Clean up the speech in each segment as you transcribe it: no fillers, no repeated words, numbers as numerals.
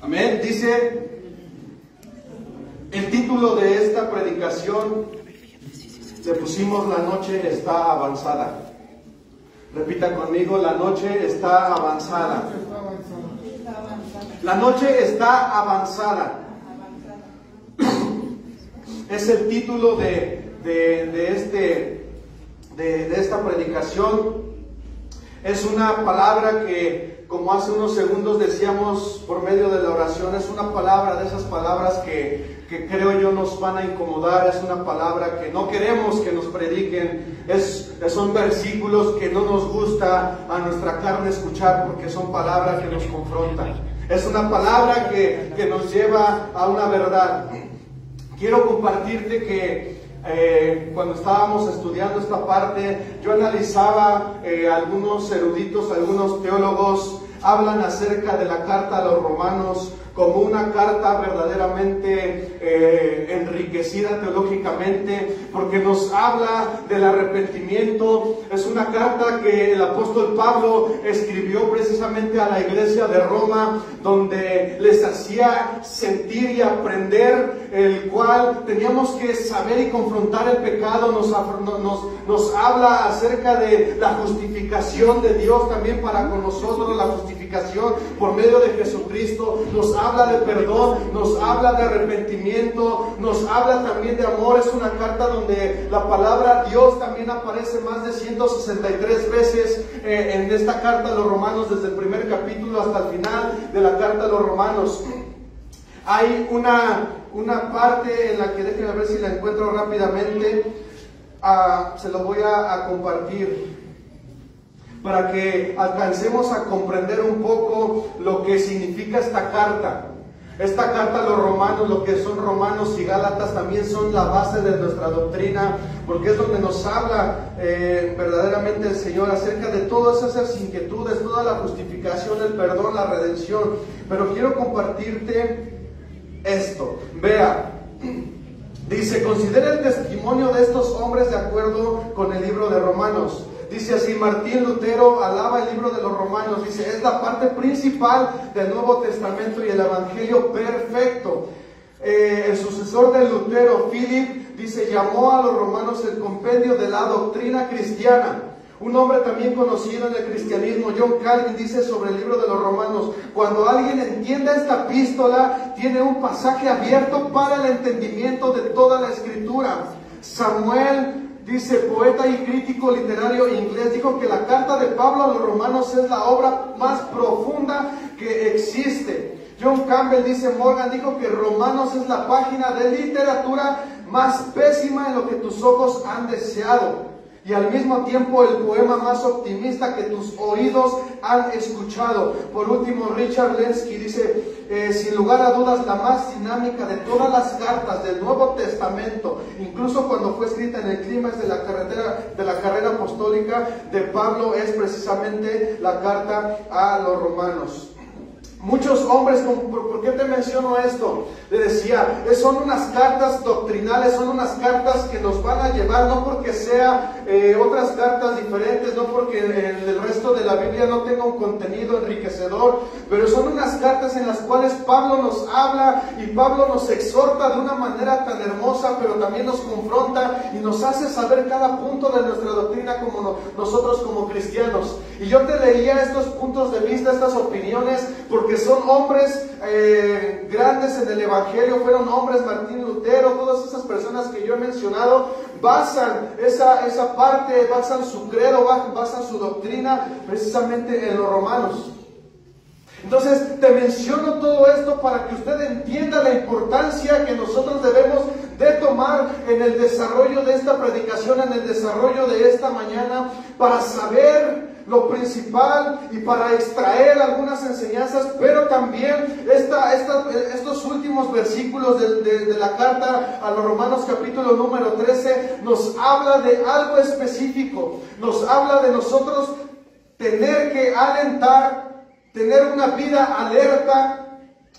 Amén. Dice el título de esta predicación, le pusimos La noche está avanzada. Repita conmigo: la noche está avanzada. La noche está avanzada. Es el título de esta predicación. Es una palabra que, como hace unos segundos decíamos por medio de la oración, es una palabra de esas palabras que creo yo nos van a incomodar. Es una palabra que no queremos que nos prediquen. Son versículos que no nos gusta a nuestra carne escuchar, porque son palabras que nos confrontan. Es una palabra que nos lleva a una verdad. Quiero compartirte que cuando estábamos estudiando esta parte, yo analizaba algunos eruditos, algunos teólogos hablan acerca de la carta a los romanos como una carta verdaderamente enriquecida teológicamente, porque nos habla del arrepentimiento. Es una carta que el apóstol Pablo escribió precisamente a la iglesia de Roma, donde les hacía sentir y aprender, el cual teníamos que saber y confrontar el pecado. Nos habla acerca de la justificación de Dios también para con nosotros, la justificación por medio de Jesucristo. Nos habla de perdón, nos habla de arrepentimiento, nos habla también de amor. Es una carta donde la palabra Dios también aparece más de 163 veces en esta carta a los romanos, desde el primer capítulo hasta el final de la carta a los romanos. Hay una parte en la que, déjenme ver si la encuentro rápidamente, se lo voy a compartir para que alcancemos a comprender un poco lo que significa esta carta. Esta carta a los romanos, lo que son Romanos y Gálatas, también son la base de nuestra doctrina, porque es donde nos habla verdaderamente el Señor acerca de todas esas inquietudes, toda la justificación, el perdón, la redención. Pero quiero compartirte esto. Vea, dice: considera el testimonio de estos hombres de acuerdo con el libro de Romanos. Dice así: Martín Lutero alaba el libro de los Romanos. Dice: es la parte principal del Nuevo Testamento y el Evangelio perfecto. El sucesor de Lutero, Philip, dice, llamó a los romanos el compendio de la doctrina cristiana. Un hombre también conocido en el cristianismo, John Calvin, dice sobre el libro de los Romanos: cuando alguien entienda esta epístola, tiene un pasaje abierto para el entendimiento de toda la escritura. Samuel, dice, poeta y crítico literario inglés, dijo que la carta de Pablo a los romanos es la obra más profunda que existe. John Campbell, dice, Morgan dijo que Romanos es la página de literatura más pésima en lo que tus ojos han deseado, y al mismo tiempo el poema más optimista que tus oídos han escuchado. Por último, Richard Lenski dice, sin lugar a dudas, la más dinámica de todas las cartas del Nuevo Testamento, incluso cuando fue escrita en el clímax de la carrera apostólica de Pablo, es precisamente la carta a los romanos. Muchos hombres, ¿por qué te menciono esto? Le decía, son unas cartas doctrinales, son unas cartas que nos van a llevar, no porque sea otras cartas diferentes, no porque el resto de la Biblia no tenga un contenido enriquecedor, pero son unas cartas en las cuales Pablo nos habla y Pablo nos exhorta de una manera tan hermosa, pero también nos confronta y nos hace saber cada punto de nuestra doctrina como nosotros como cristianos. Y yo te leía estos puntos de vista, estas opiniones, porque son hombres grandes en el Evangelio, fueron hombres, Martín Lutero, todas esas personas que yo he mencionado, basan esa parte, basan su credo, basan su doctrina precisamente en los romanos. Entonces te menciono todo esto para que usted entienda la importancia que nosotros debemos de tomar en el desarrollo de esta predicación, en el desarrollo de esta mañana, para saber lo principal y para extraer algunas enseñanzas, pero también estos últimos versículos de la carta a los Romanos capítulo número 13 nos habla de algo específico, nos habla de nosotros tener que alentar, tener una vida alerta,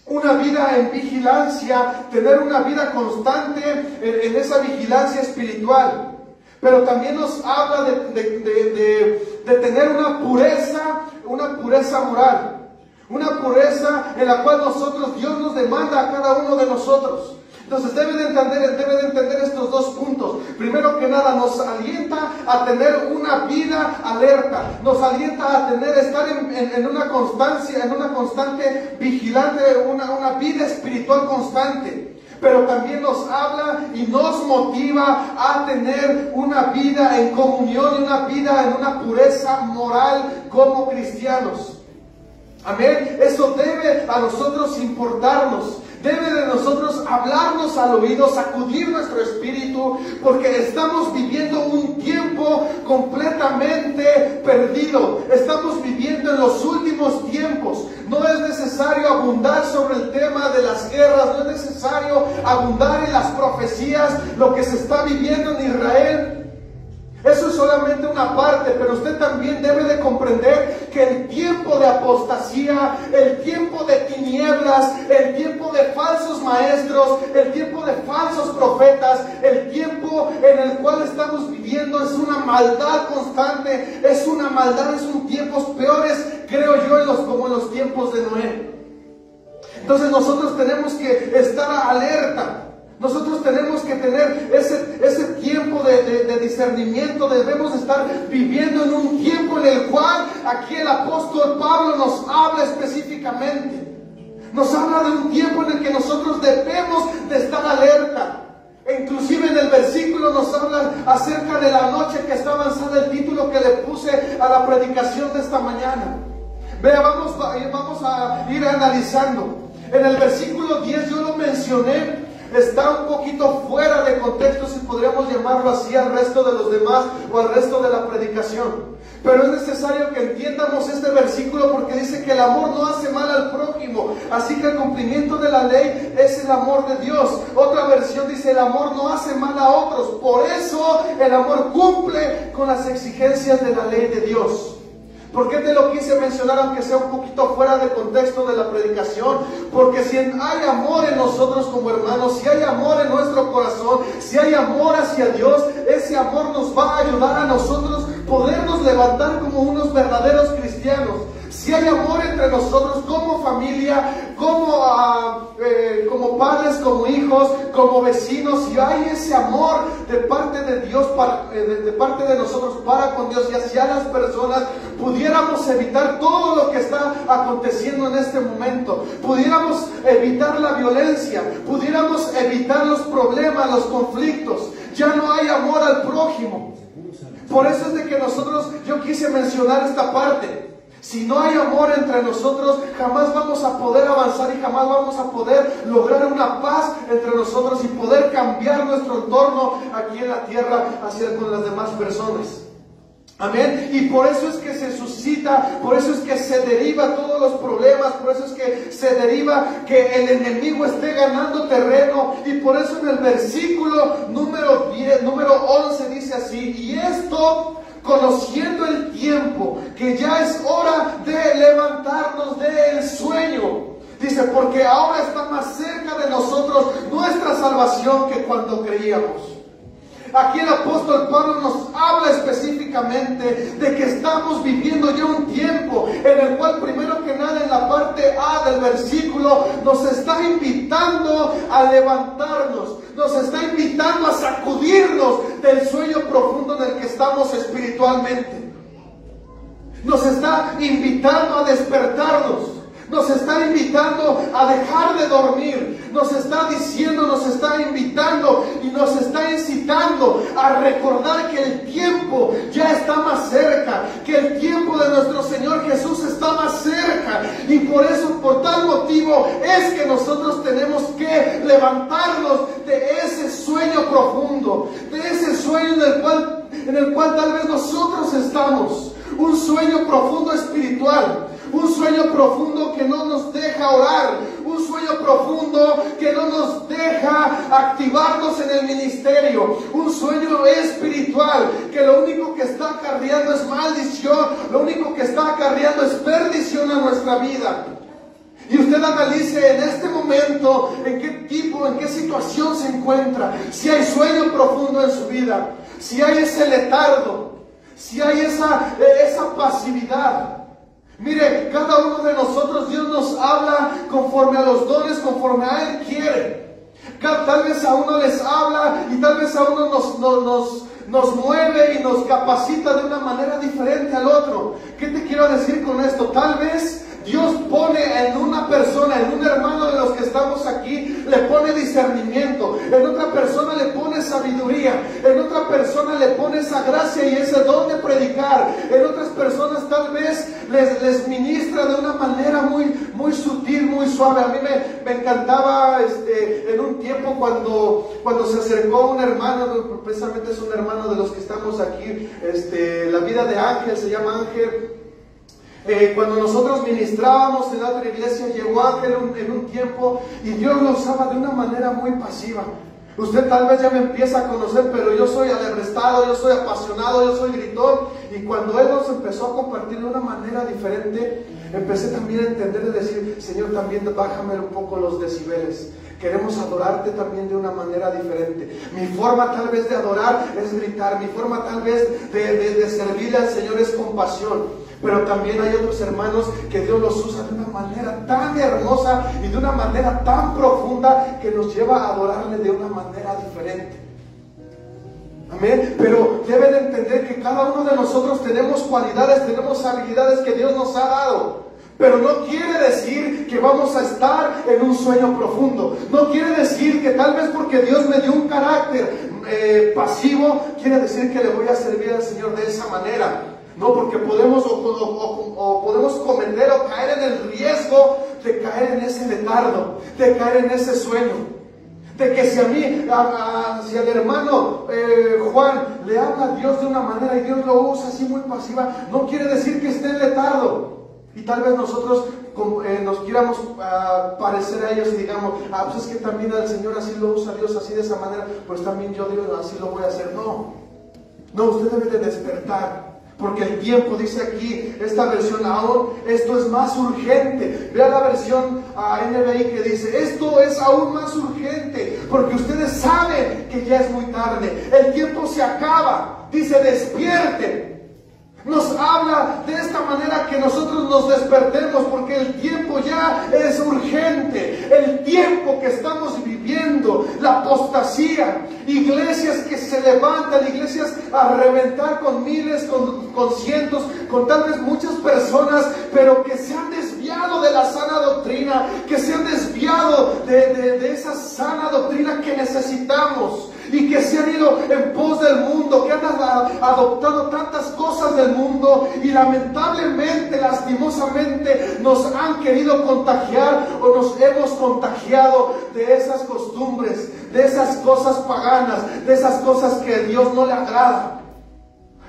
una vida en vigilancia, tener una vida constante en esa vigilancia espiritual. pero también nos habla de tener una pureza moral. Una pureza en la cual Dios nos demanda a cada uno de nosotros. Entonces debe de entender estos dos puntos. Primero que nada, nos alienta a tener una vida alerta. Nos alienta a estar en una constante vigilante, una vida espiritual constante. Pero también nos habla y nos motiva a tener una vida en comunión y una vida en una pureza moral como cristianos. Amén. Eso debe a nosotros importarnos. Debe de nosotros hablarnos al oído, sacudir nuestro espíritu, porque estamos viviendo un tiempo completamente perdido. Estamos viviendo en los últimos tiempos. No es necesario abundar sobre el tema de las guerras, no es necesario abundar en las profecías, lo que se está viviendo en Israel. Eso es solamente una parte, pero usted también debe de comprender que el tiempo de apostasía, el tiempo de tinieblas, el tiempo de falsos maestros, el tiempo de falsos profetas, el tiempo en el cual estamos viviendo es una maldad constante, es una maldad, son tiempos peores, creo yo, como en los tiempos de Noé. Entonces nosotros tenemos que estar alerta. Nosotros tenemos que tener ese tiempo de discernimiento. Debemos estar viviendo en un tiempo en el cual aquí el apóstol Pablo nos habla específicamente. Nos habla de un tiempo en el que nosotros debemos de estar alerta. E inclusive en el versículo nos habla acerca de la noche que está avanzada, el título que le puse a la predicación de esta mañana. Vea, vamos a ir analizando. En el versículo 10 yo lo mencioné. Está un poquito fuera de contexto, si podríamos llamarlo así, al resto de los demás o al resto de la predicación. Pero es necesario que entiendamos este versículo porque dice que el amor no hace mal al prójimo. Así que el cumplimiento de la ley es el amor de Dios. Otra versión dice el amor no hace mal a otros. Por eso el amor cumple con las exigencias de la ley de Dios. ¿Por qué te lo quise mencionar aunque sea un poquito fuera de contexto de la predicación? Porque si hay amor en nosotros como hermanos, si hay amor en nuestro corazón, si hay amor hacia Dios, ese amor nos va a ayudar a nosotros podernos levantar como unos verdaderos cristianos. Si hay amor entre nosotros como familia, como padres, como hijos, como vecinos, si hay ese amor de parte de Dios, de parte de nosotros para con Dios y hacia las personas, pudiéramos evitar todo lo que está aconteciendo en este momento. Pudiéramos evitar la violencia, pudiéramos evitar los problemas, los conflictos. Ya no hay amor al prójimo. Por eso es de que yo quise mencionar esta parte. Si no hay amor entre nosotros, jamás vamos a poder avanzar y jamás vamos a poder lograr una paz entre nosotros y poder cambiar nuestro entorno aquí en la tierra hacia con las demás personas. Amén. Y por eso es que se suscita, por eso es que se deriva todos los problemas, por eso es que se deriva que el enemigo esté ganando terreno. Y por eso en el versículo número 11 dice así: y esto, conociendo el tiempo, que ya es hora de levantarnos del sueño. Dice, porque ahora está más cerca de nosotros nuestra salvación que cuando creíamos. Aquí el apóstol Pablo nos habla específicamente de que estamos viviendo ya un tiempo en el cual, primero que nada, en la parte A del versículo nos está invitando a levantarnos, nos está invitando a sacudirnos del sueño profundo en el que estamos espiritualmente. Nos está invitando a despertarnos. Nos está invitando a dejar de dormir. Nos está diciendo, nos está invitando y nos está incitando a recordar que el tiempo ya está más cerca, que el tiempo de nuestro Señor Jesús está más cerca. Y por eso, por tal motivo, es que nosotros tenemos que levantarnos de ese sueño profundo, de ese sueño en el cual tal vez nosotros estamos. Un sueño profundo espiritual. Un sueño profundo que no nos deja orar. Un sueño profundo que no nos deja activarnos en el ministerio. Un sueño espiritual que lo único que está acarreando es maldición. Lo único que está acarreando es perdición a nuestra vida. Y usted analice en este momento en qué situación se encuentra. Si hay sueño profundo en su vida. si hay ese letargo, si hay esa pasividad. Mire, cada uno de nosotros Dios nos habla conforme a los dones, conforme a Él quiere. Tal vez a uno les habla y tal vez a uno nos mueve y nos capacita de una manera diferente al otro. ¿Qué te quiero decir con esto? Tal vez Dios pone en una persona, en un hermano de los que estamos aquí, le pone discernimiento, en otra persona le pone sabiduría, en otra persona le pone esa gracia y ese don de predicar, en otras personas tal vez les ministra de una manera muy sutil, muy suave. A mí me encantaba en un tiempo cuando se acercó un hermano, precisamente es un hermano de los que estamos aquí, la vida de Ángel, se llama Ángel. Cuando nosotros ministrábamos en la otra iglesia, llegó Ángel en un tiempo y Dios lo usaba de una manera muy pasiva. Usted tal vez ya me empieza a conocer, pero yo soy alebrestado, yo soy apasionado, yo soy gritón. Y cuando Él nos empezó a compartir de una manera diferente, empecé también a entender y decir: Señor, también bájame un poco los decibeles. Queremos adorarte también de una manera diferente. Mi forma tal vez de adorar es gritar, mi forma tal vez de servirle al Señor es con pasión. Pero también hay otros hermanos que Dios los usa de una manera tan hermosa y de una manera tan profunda que nos lleva a adorarle de una manera diferente. Amén. Pero deben entender que cada uno de nosotros tenemos cualidades, tenemos habilidades que Dios nos ha dado. Pero no quiere decir que vamos a estar en un sueño profundo. No quiere decir que tal vez porque Dios me dio un carácter pasivo, quiere decir que le voy a servir al Señor de esa manera. No, porque podemos podemos cometer o caer en el riesgo de caer en ese letargo, de caer en ese sueño. De que si si al hermano Juan le habla a Dios de una manera y Dios lo usa así muy pasiva, no quiere decir que esté en letargo. Y tal vez nosotros nos quieramos parecer a ellos y digamos: pues es que también al Señor así lo usa Dios, así de esa manera, pues también yo Dios así lo voy a hacer. No, usted debe de despertar. Porque el tiempo, dice aquí, esta versión aún, esto es más urgente. Vea la versión NBI que dice: esto es aún más urgente, porque ustedes saben que ya es muy tarde. El tiempo se acaba. Dice: despierten. Nos habla de esta manera que nosotros nos despertemos, porque el tiempo ya es urgente. El tiempo que estamos viviendo, la apostasía, iglesias que se levantan, iglesias a reventar con miles, con cientos, con tal vez muchas personas, pero que se han desviado de la sana doctrina, que se han desviado de esa sana doctrina que necesitamos. Y que se han ido en pos del mundo, que han adoptado tantas cosas del mundo y lamentablemente, lastimosamente, nos han querido contagiar o nos hemos contagiado de esas costumbres, de esas cosas paganas, de esas cosas que a Dios no le agrada.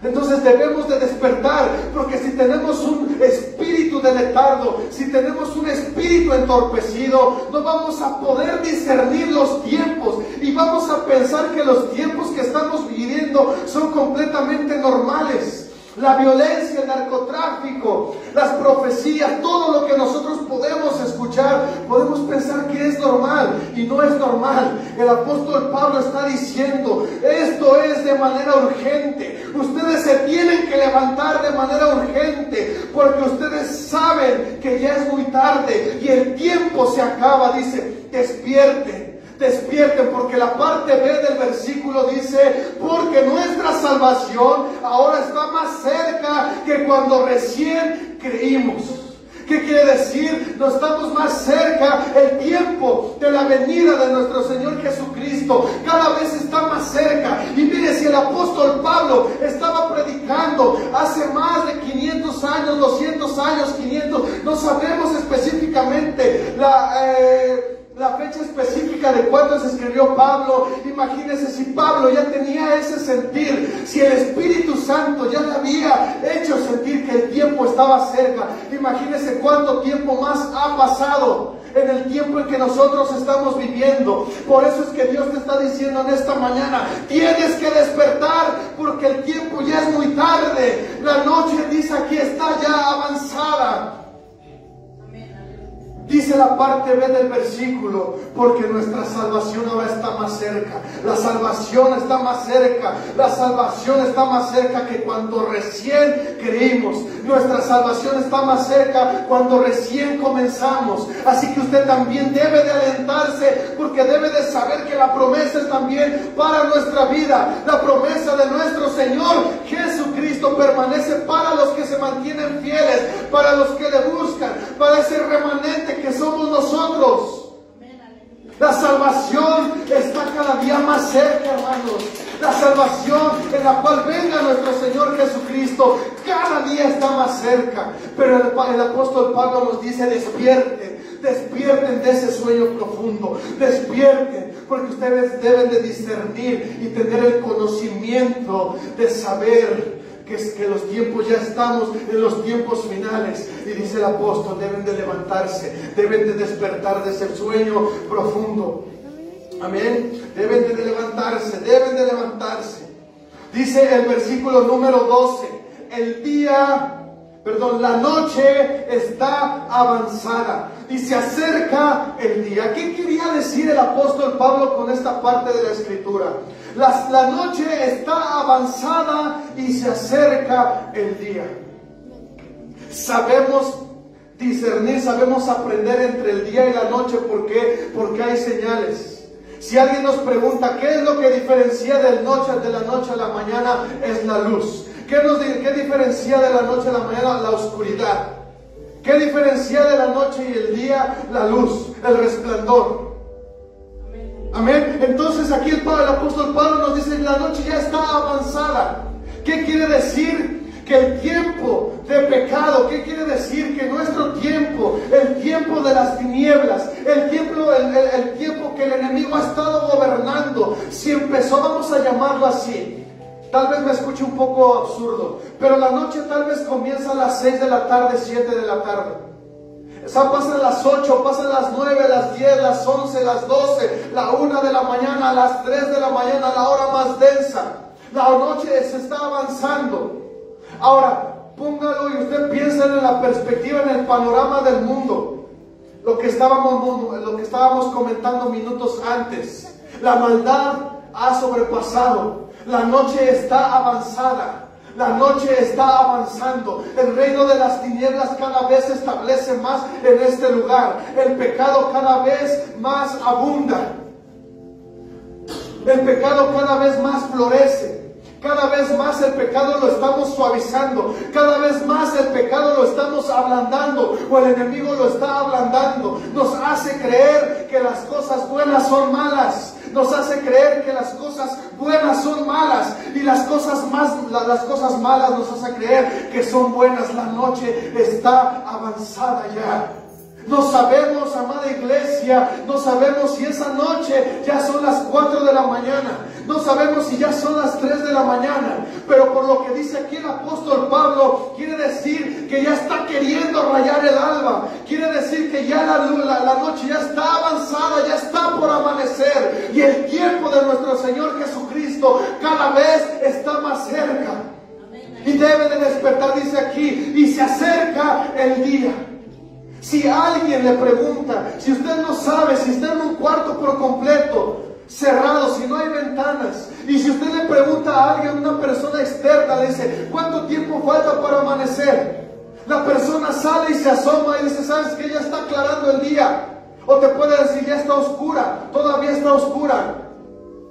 Entonces debemos de despertar, porque si tenemos un espíritu de letargo, si tenemos un espíritu entorpecido, no vamos a poder discernir los tiempos y vamos a pensar que los tiempos que estamos viviendo son completamente normales. La violencia, el narcotráfico, las profecías, todo lo que nosotros podemos escuchar, podemos pensar que es normal y no es normal. El apóstol Pablo está diciendo: esto es de manera urgente. Ustedes se tienen que levantar de manera urgente, porque ustedes saben que ya es muy tarde y el tiempo se acaba. Dice: despierten. Despierten, porque la parte B del versículo dice: porque nuestra salvación ahora está más cerca que cuando recién creímos. ¿Qué quiere decir? No estamos más cerca. El tiempo de la venida de nuestro Señor Jesucristo cada vez está más cerca. Y mire, si el apóstol Pablo estaba predicando hace más de 500 años, 200 años, 500, no sabemos específicamente la fecha específica de cuándo se escribió Pablo. Imagínense si Pablo ya tenía ese sentir, si el Espíritu Santo ya le había hecho sentir que el tiempo estaba cerca. Imagínense cuánto tiempo más ha pasado en el tiempo en que nosotros estamos viviendo. Por eso es que Dios te está diciendo en esta mañana: tienes que despertar, porque el tiempo ya es muy tarde. La noche, dice aquí, está ya avanzada. Dice: Dice la parte B del versículo, porque nuestra salvación ahora está más cerca. La salvación está más cerca. La salvación está más cerca que cuando recién creímos. Nuestra salvación está más cerca cuando recién comenzamos. Así que usted también debe de alentarse, porque debe de saber que la promesa es también para nuestra vida. La promesa de nuestro Señor Jesucristo permanece para los que se mantienen fieles, para los que le buscan, para ese remanente que somos nosotros. La salvación está cada día más cerca, hermanos. La salvación en la cual venga nuestro Señor Jesucristo cada día está más cerca. Pero el apóstol Pablo nos dice: despierten, despierten de ese sueño profundo, despierten, porque ustedes deben de discernir y tener el conocimiento de saber que los tiempos, ya estamos en los tiempos finales. Y dice el apóstol, deben de levantarse, deben de despertar de ese sueño profundo. Amén. Deben de levantarse, deben de levantarse. Dice el versículo número 12, la noche está avanzada y se acerca el día. ¿Qué quería decir el apóstol Pablo con esta parte de la escritura? La noche está avanzada y se acerca el día. Sabemos discernir, sabemos aprender entre el día y la noche. ¿Por qué? Porque hay señales. Si alguien nos pregunta qué es lo que diferencia de la noche a la mañana, es la luz. ¿Qué diferencia de la noche a la mañana? La oscuridad. ¿Qué diferencia de la noche y el día? La luz, el resplandor. Amén. Entonces aquí el apóstol Pablo nos dice: la noche ya está avanzada. ¿Qué quiere decir? Que el tiempo de pecado, ¿qué quiere decir? Que nuestro tiempo, el tiempo de las tinieblas, el tiempo que el enemigo ha estado gobernando, si empezó, vamos a llamarlo así. Tal vez me escuche un poco absurdo, pero la noche tal vez comienza a las 6 de la tarde, 7 de la tarde. O sea, pasan las 8, pasan las 9, las 10, las 11, las 12, la 1 de la mañana, las 3 de la mañana, la hora más densa. La noche se está avanzando. Ahora, póngalo y usted piensa en la perspectiva, en el panorama del mundo. Lo que estábamos comentando minutos antes. La maldad ha sobrepasado. La noche está avanzada. La noche está avanzando. El reino de las tinieblas cada vez se establece más en este lugar. El pecado cada vez más abunda. El pecado cada vez más florece. Cada vez más el pecado lo estamos suavizando. Cada vez más el pecado lo estamos ablandando, o el enemigo lo está ablandando. Nos hace creer que las cosas buenas son malas. Nos hace creer que las cosas buenas son malas, y las cosas malas nos hace creer que son buenas. La noche está avanzada ya. No sabemos, amada iglesia, no sabemos si esa noche ya son las 4 de la mañana. No sabemos si ya son las 3 de la mañana. Pero por lo que dice aquí el apóstol Pablo, quiere decir que ya está queriendo rayar el alba. Quiere decir que ya la noche ya está avanzada, ya está por amanecer. Y el tiempo de nuestro Señor Jesucristo cada vez está más cerca. Y debe de despertar, dice aquí, y se acerca el día. Si alguien le pregunta, si usted no sabe, si está en un cuarto por completo, cerrado, si no hay ventanas, y si usted le pregunta a alguien, una persona externa, le dice: ¿cuánto tiempo falta para amanecer? La persona sale y se asoma y dice: ¿sabes qué? Ya está aclarando el día. O te puede decir: ya está oscura, todavía está oscura.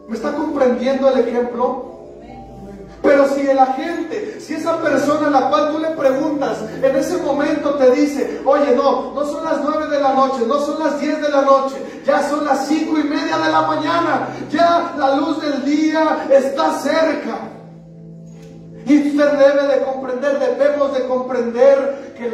¿Me está comprendiendo el ejemplo? Pero si esa persona a la cual tú le preguntas, en ese momento te dice: oye, no son las 9 de la noche, no son las 10 de la noche, ya son las 5:30 de la mañana, ya la luz del día está cerca. Y usted debemos de comprender que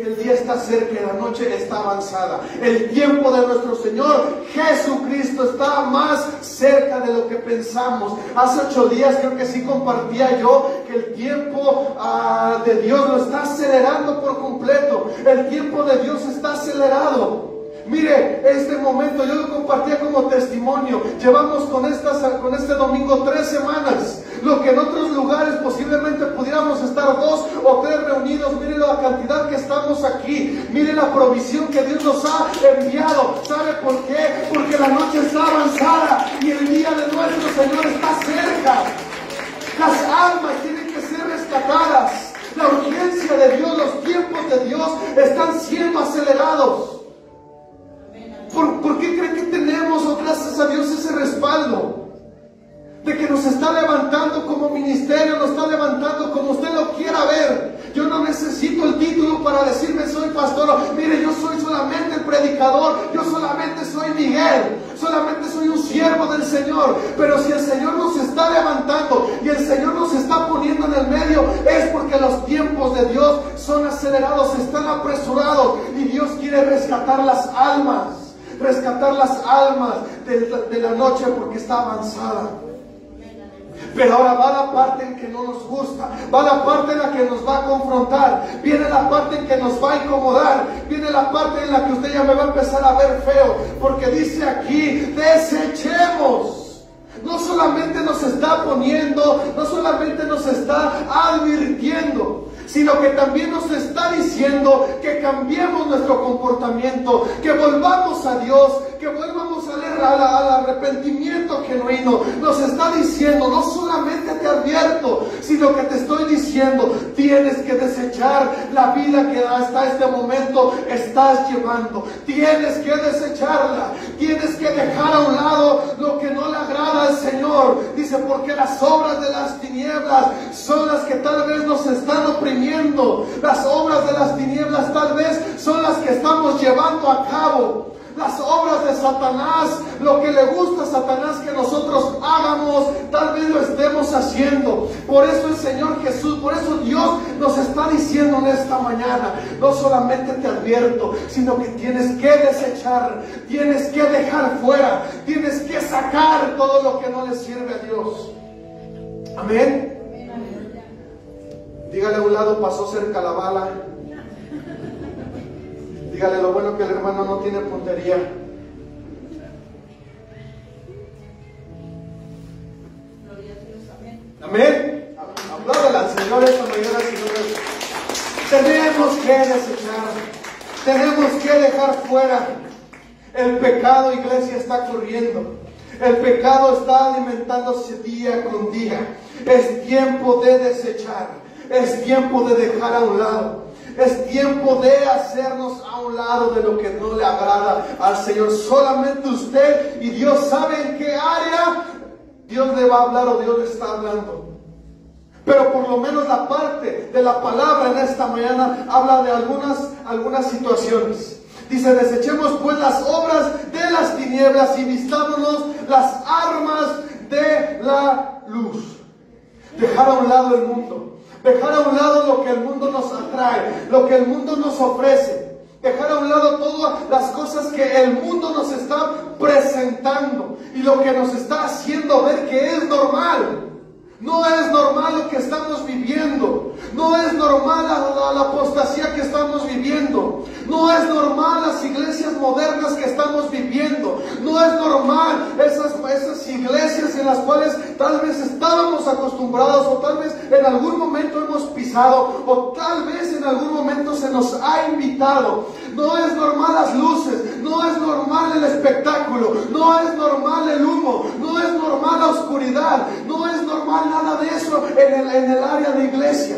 el día está cerca y la noche está avanzada. El tiempo de nuestro Señor Jesucristo está más cerca de lo que pensamos. Hace 8 días creo que sí compartía yo que el tiempo de Dios lo está acelerando por completo. El tiempo de Dios está acelerado. Mire, este momento yo lo compartía como testimonio. Llevamos con este domingo 3 semanas. Lo que en otros lugares posiblemente pudiéramos estar 2 o 3 reunidos. Mire la cantidad que estamos aquí. Mire la provisión que Dios nos ha enviado. ¿Sabe por qué? Porque la noche está avanzada y el día de nuestro Señor está cerca. Las almas tienen que ser rescatadas. La urgencia de Dios, los tiempos de Dios están siendo acelerados. ¿Por qué cree que tenemos, gracias a Dios, ese respaldo? De que nos está levantando como ministerio, nos está levantando como usted lo quiera ver. Yo no necesito el título para decirme soy pastor. Mire, yo soy solamente el predicador, yo solamente soy Miguel, solamente soy un siervo del Señor. Pero si el Señor nos está levantando y el Señor nos está poniendo en el medio, es porque los tiempos de Dios son acelerados, están apresurados, y Dios quiere rescatar las almas de la noche, porque está avanzada. Pero ahora va la parte en que no nos gusta, va la parte en la que nos va a confrontar, viene la parte en que nos va a incomodar, viene la parte en la que usted ya me va a empezar a ver feo, porque dice aquí, desechemos. No solamente nos está poniendo, no solamente nos está advirtiendo, sino que también nos está diciendo que cambiemos nuestro comportamiento, que volvamos a Dios, que volvamos al arrepentimiento genuino. Nos está diciendo, no solamente te advierto, sino que te estoy diciendo, tienes que desechar la vida que hasta este momento estás llevando. Tienes que desecharla, tienes que dejar a un lado lo que no le agrada al Señor. Dice, porque las obras de las tinieblas son las que tal vez nos están oprimiendo. Las obras de las tinieblas tal vez son las que estamos llevando a cabo. Las obras de Satanás, lo que le gusta a Satanás que nosotros hagamos, tal vez lo estemos haciendo. Por eso el Señor Jesús, por eso Dios nos está diciendo en esta mañana, no solamente te advierto, sino que tienes que desechar, tienes que dejar fuera, tienes que sacar todo lo que no le sirve a Dios. Amén. Dígale a un lado, pasó cerca la bala. Dígale lo bueno que el hermano no tiene puntería. Amén. Apláudale al Señor esta mañana, señores. Tenemos que desechar, tenemos que dejar fuera. El pecado, iglesia, está corriendo. El pecado está alimentándose día con día. Es tiempo de desechar. Es tiempo de dejar a un lado. Es tiempo de hacernos a un lado de lo que no le agrada al Señor. Solamente usted y Dios saben en qué área Dios le va a hablar o Dios le está hablando. Pero por lo menos la parte de la palabra en esta mañana habla de algunas situaciones. Dice, desechemos pues las obras de las tinieblas y vistámonos las armas de la luz. Dejar a un lado el mundo. Dejar a un lado lo que el mundo nos atrae, lo que el mundo nos ofrece. Dejar a un lado todas las cosas que el mundo nos está presentando y lo que nos está haciendo ver que es normal. No es normal lo que estamos viviendo. No es normal la apostasía que estamos viviendo. No es normal las iglesias modernas que estamos viviendo. No es normal esas iglesias en las cuales tal vez estábamos acostumbrados, o tal vez en algún momento hemos pisado, o tal vez en algún momento se nos ha invitado. No es normal las luces, no es normal el espectáculo, no es normal el humo, no es normal la oscuridad, no es normal nada de eso en el área de iglesia.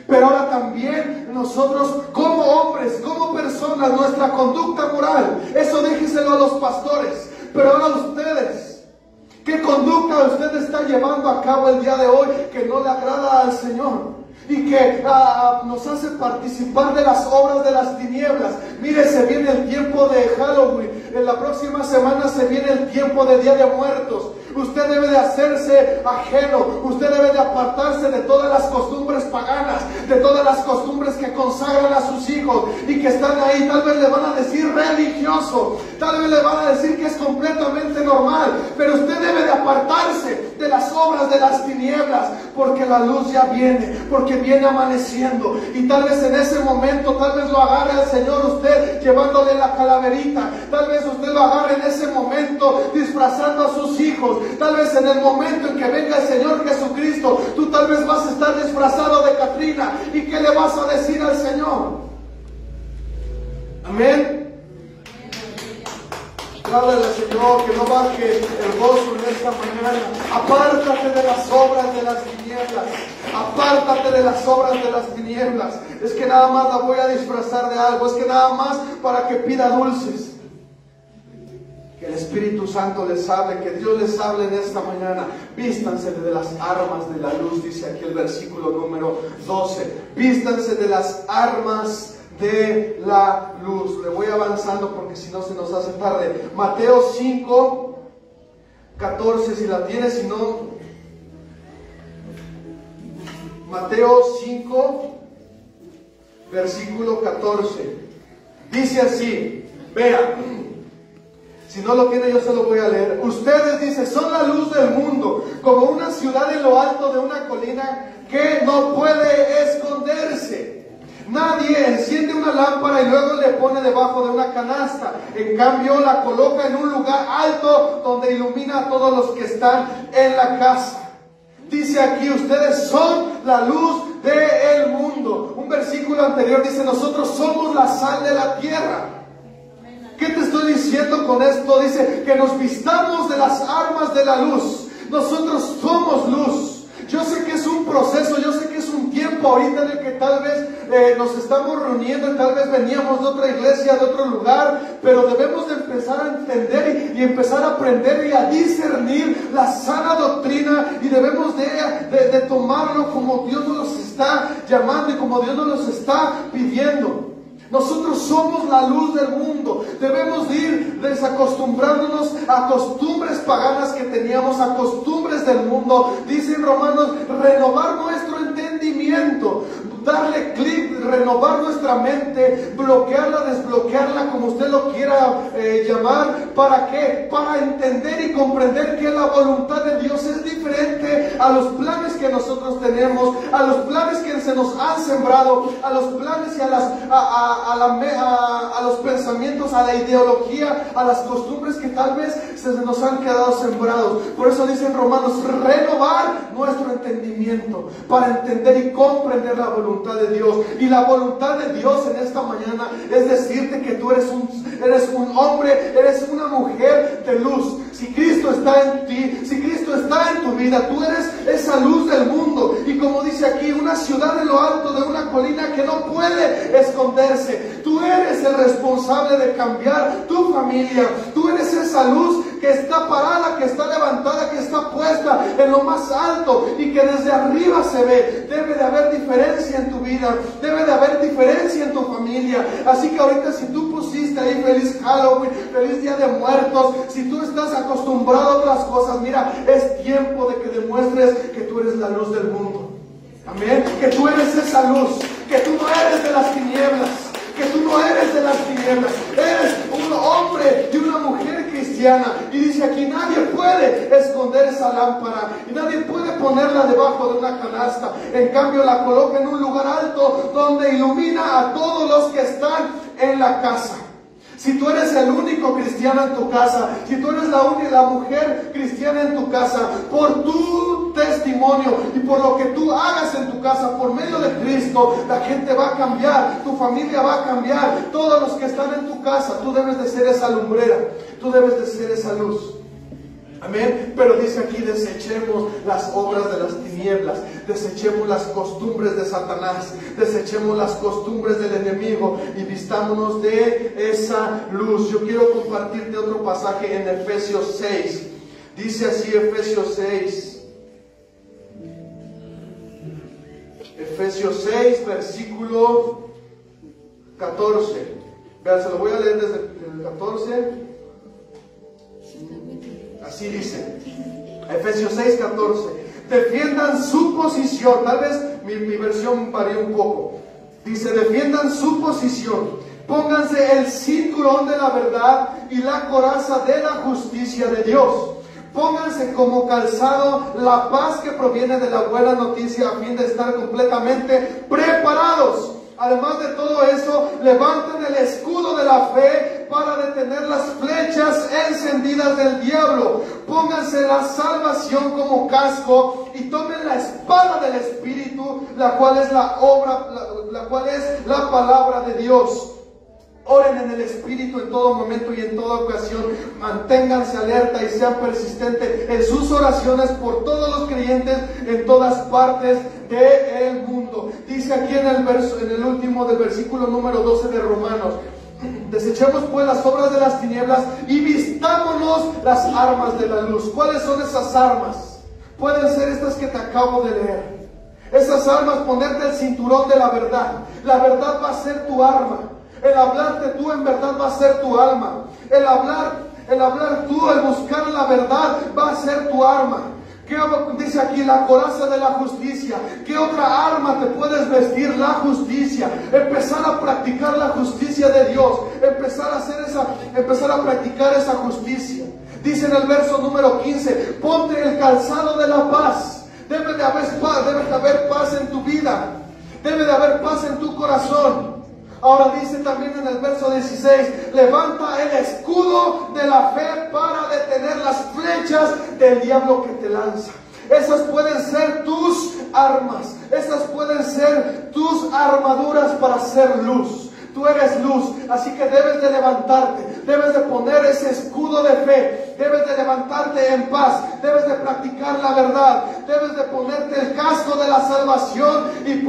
Pero ahora también nosotros como hombres, como personas, nuestra conducta moral, eso déjeselo a los pastores. Pero ahora ustedes, ¿qué conducta usted está llevando a cabo el día de hoy que no le agrada al Señor? Y que nos hace participar de las obras de las tinieblas. Mire, se viene el tiempo de Halloween. En la próxima semana se viene el tiempo de Día de Muertos. Usted debe de hacerse ajeno. Usted debe de apartarse de todas las costumbres paganas, de todas las costumbres que consagran a sus hijos y que están ahí. Tal vez le van a decir religioso, tal vez le van a decir que es completamente normal, pero usted debe de apartarse de las obras de las tinieblas, porque la luz ya viene, porque viene amaneciendo. Y tal vez en ese momento, tal vez lo agarre al Señor usted llevándole la calaverita, tal vez usted lo agarre en ese momento disfrazando a sus hijos. Tal vez en el momento en que venga el Señor Jesucristo, tú tal vez vas a estar disfrazado de Catrina. ¿Y qué le vas a decir al Señor? Amén. Háblale al Señor, que no baje el gozo en esta mañana. Apártate de las obras de las tinieblas. Apártate de las obras de las tinieblas. Es que nada más la voy a disfrazar de algo. Es que nada más para que pida dulces. Que el Espíritu Santo les hable, que Dios les hable en esta mañana. Vístanse de las armas de la luz, dice aquí el versículo número 12. Vístanse de las armas de la luz. Le voy avanzando porque si no se nos hace tarde. Mateo 5, 14, si la tienes, si no. Mateo 5, versículo 14. Dice así, vea. Si no lo tiene, yo se lo voy a leer. Ustedes, dice, son la luz del mundo, como una ciudad en lo alto de una colina que no puede esconderse. Nadie enciende una lámpara y luego le pone debajo de una canasta. En cambio, la coloca en un lugar alto donde ilumina a todos los que están en la casa. Dice aquí, ustedes son la luz del mundo. Un versículo anterior dice, nosotros somos la sal de la tierra. ¿Qué te estoy diciendo con esto? Dice que nos vistamos de las armas de la luz. Nosotros somos luz. Yo sé que es un proceso, yo sé que es un tiempo ahorita en el que tal vez nos estamos reuniendo y tal vez veníamos de otra iglesia, de otro lugar, pero debemos de empezar a entender y empezar a aprender y a discernir la sana doctrina, y debemos de tomarlo como Dios nos está llamando y como Dios nos está pidiendo. Nosotros somos la luz del mundo. Debemos de ir desacostumbrándonos a costumbres paganas que teníamos, a costumbres del mundo. Dice en Romanos, renovar nuestro entendimiento, darle clic, renovar nuestra mente, bloquearla, desbloquearla, como usted lo quiera llamar. ¿Para qué? Para entender y comprender que la voluntad de Dios es diferente a los planes que nosotros tenemos, a los planes que se nos han sembrado, a los planes y a los pensamientos, a la ideología, a las costumbres que tal vez se nos han quedado sembrados. Por eso dice en Romanos, renovar nuestro entendimiento para entender y comprender la voluntad de Dios. Y la voluntad de Dios en esta mañana es decirte que tú eres un hombre, eres una mujer de luz. Si Cristo está en ti, si Cristo está en tu vida, tú eres esa luz del mundo. Y como dice aquí, una ciudad en lo alto de una colina que no puede esconderse. Tú eres el responsable de cambiar tu familia. Tú eres esa luz que está parada, que está levantada, que está puesta en lo más alto y que desde arriba se ve. Debe de haber diferencia en tu vida, debe de haber diferencia en tu familia. Así que ahorita, si tú pusiste ahí feliz Halloween, feliz Día de Muertos, si tú estás acostumbrado a otras cosas, mira, es tiempo de que demuestres que tú eres la luz del mundo. Amén. Que tú eres esa luz, que tú no eres de las tinieblas, que tú no eres de las tinieblas, eres un hombre y una mujer cristiana. Y dice aquí, nadie puede esconder esa lámpara y nadie puede ponerla debajo de una canasta. En cambio, la coloca en un lugar alto donde ilumina a todos los que están en la casa. Si tú eres el único cristiano en tu casa, si tú eres la mujer cristiana en tu casa, por tu testimonio y por lo que tú hagas en tu casa, por medio de Cristo, la gente va a cambiar, tu familia va a cambiar, todos los que están en tu casa, tú debes de ser esa lumbrera, tú debes de ser esa luz. Amén. Pero dice aquí, desechemos las obras de las tinieblas, desechemos las costumbres de Satanás, desechemos las costumbres del enemigo y vistámonos de esa luz. Yo quiero compartirte otro pasaje en Efesios 6. Dice así Efesios 6. Efesios 6, versículo 14. Vean, se lo voy a leer desde el 14. Así dice, Efesios 6, 14. Defiendan su posición. Tal vez mi versión varía un poco. Dice, defiendan su posición. Pónganse el cinturón de la verdad y la coraza de la justicia de Dios. Pónganse como calzado la paz que proviene de la buena noticia, a fin de estar completamente preparados. Además de todo eso, levanten el escudo de la fe para detener las flechas encendidas del diablo. Pónganse la salvación como casco y tomen la espada del Espíritu, la cual es la palabra de Dios. Oren en el Espíritu en todo momento y en toda ocasión. Manténganse alerta y sean persistentes en sus oraciones por todos los creyentes en todas partes del mundo. Dice aquí en el último del versículo número 12 de Romanos: desechemos pues las obras de las tinieblas y vistámonos las armas de la luz. ¿Cuáles son esas armas? Pueden ser estas que te acabo de leer. Esas armas, ponerte el cinturón de la verdad. La verdad va a ser tu arma. El hablarte tú en verdad va a ser tu alma. El hablar tú, el buscar la verdad va a ser tu arma. ¿Qué dice aquí? La coraza de la justicia. ¿Qué otra arma te puedes vestir? La justicia. Empezar a practicar la justicia de Dios. Empezar a practicar esa justicia. Dice en el verso número 15: ponte el calzado de la paz. Debe de haber paz en tu vida. Debe de haber paz en tu corazón. Ahora dice también en el verso 16: levanta el escudo de la fe para detener las flechas del diablo que te lanza. Esas pueden ser tus armas. Esas pueden ser tus armaduras para hacer luz. Tú eres luz, así que debes de levantarte, debes de poner ese escudo de fe, debes de levantarte en paz, debes de practicar la verdad, debes de ponerte el casco de la salvación y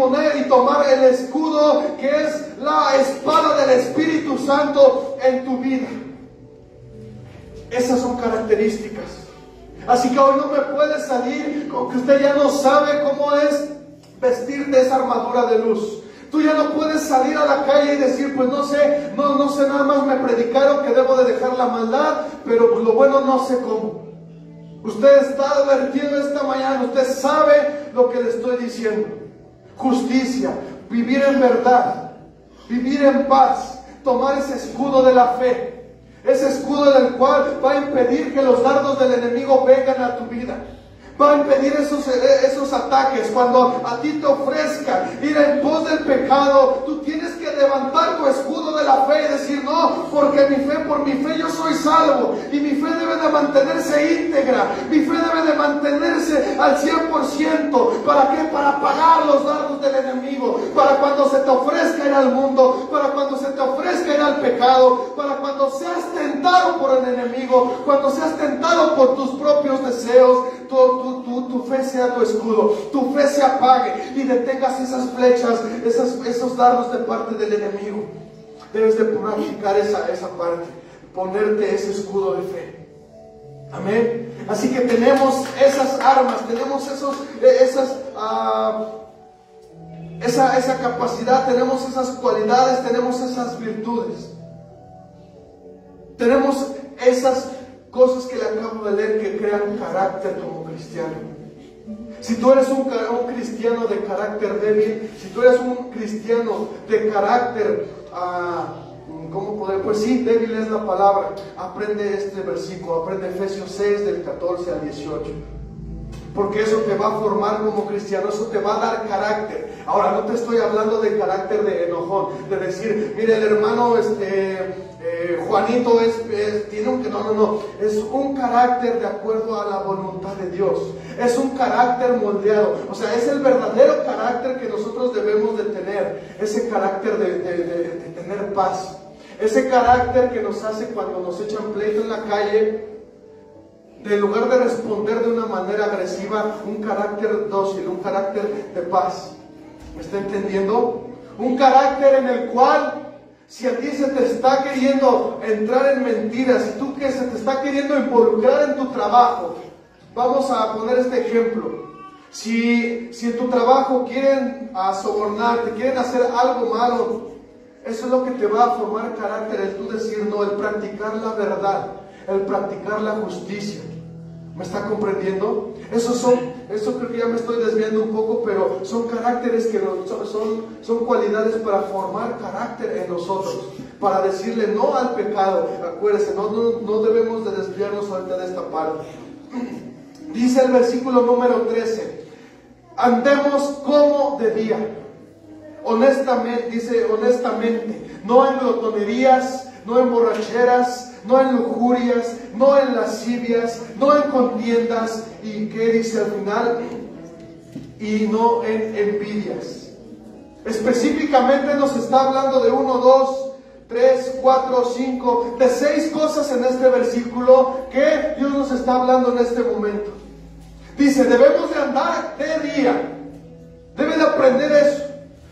tomar el escudo que es la espada del Espíritu Santo en tu vida. Esas son características. Así que hoy no me puede salir con que usted ya no sabe cómo es vestir de esa armadura de luz. Tú ya no puedes salir a la calle y decir: pues no sé, nada más me predicaron que debo de dejar la maldad, pero lo bueno no sé cómo. Usted está advertido esta mañana, usted sabe lo que le estoy diciendo. Justicia, vivir en verdad, vivir en paz, tomar ese escudo de la fe, ese escudo del cual va a impedir que los dardos del enemigo vengan a tu vida. Va a impedir esos ataques. Cuando a ti te ofrezcan ir en pos del pecado, tú tienes que levantar tu escudo de la fe y decir: no, porque por mi fe yo soy salvo. Y mi fe debe de mantenerse íntegra. Mi fe debe de mantenerse al 100%. ¿Para qué? Para pagar los dardos del enemigo. Para cuando se te ofrezca ir al mundo. Para cuando se te ofrezca ir al pecado. Para cuando seas tentado por el enemigo. Cuando seas tentado por tus propios deseos. Tu fe sea tu escudo, tu fe se apague y detengas esas flechas, esos dardos de parte del enemigo. Debes de practicar esa parte, ponerte ese escudo de fe. Amén. Así que tenemos esas armas, tenemos esa capacidad, tenemos esas cualidades, tenemos esas virtudes. Tenemos esas cosas que le acabo de leer que crean carácter como cristiano. Si tú eres un cristiano de carácter débil, si tú eres un cristiano de carácter, ¿cómo poder? Pues sí, débil es la palabra. Aprende este versículo, aprende Efesios 6 del 14 al 18. Porque eso te va a formar como cristiano, eso te va a dar carácter. Ahora, no te estoy hablando de carácter de enojón, de decir: mire, el hermano Juanito tiene un... No. Es un carácter de acuerdo a la voluntad de Dios. Es un carácter moldeado. O sea, es el verdadero carácter que nosotros debemos de tener. Ese carácter de tener paz. Ese carácter que nos hace cuando nos echan pleito en la calle, en lugar de responder de una manera agresiva, un carácter dócil, un carácter de paz. ¿Me está entendiendo? Un carácter en el cual, si a ti se te está queriendo entrar en mentiras, si tú que se te está queriendo involucrar en tu trabajo, vamos a poner este ejemplo. Si en tu trabajo quieren sobornarte, quieren hacer algo malo, eso es lo que te va a formar carácter, el tú decir no, el practicar la verdad, el practicar la justicia. ¿Me está comprendiendo? Eso creo que ya me estoy desviando un poco, pero son caracteres que son cualidades para formar carácter en nosotros, para decirle no al pecado. Acuérdense, no debemos de desviarnos ahorita de esta parte. Dice el versículo número 13: andemos como de día. Honestamente, dice honestamente, no en glotonerías, no en borracheras, no en lujurias, no en lascivias, no en contiendas, y ¿qué dice al final? Y no en envidias. Específicamente nos está hablando de 1 o 2 3, 4, 5, de 6 cosas en este versículo que Dios nos está hablando en este momento. Dice, debemos de andar de día. Debe de aprender eso,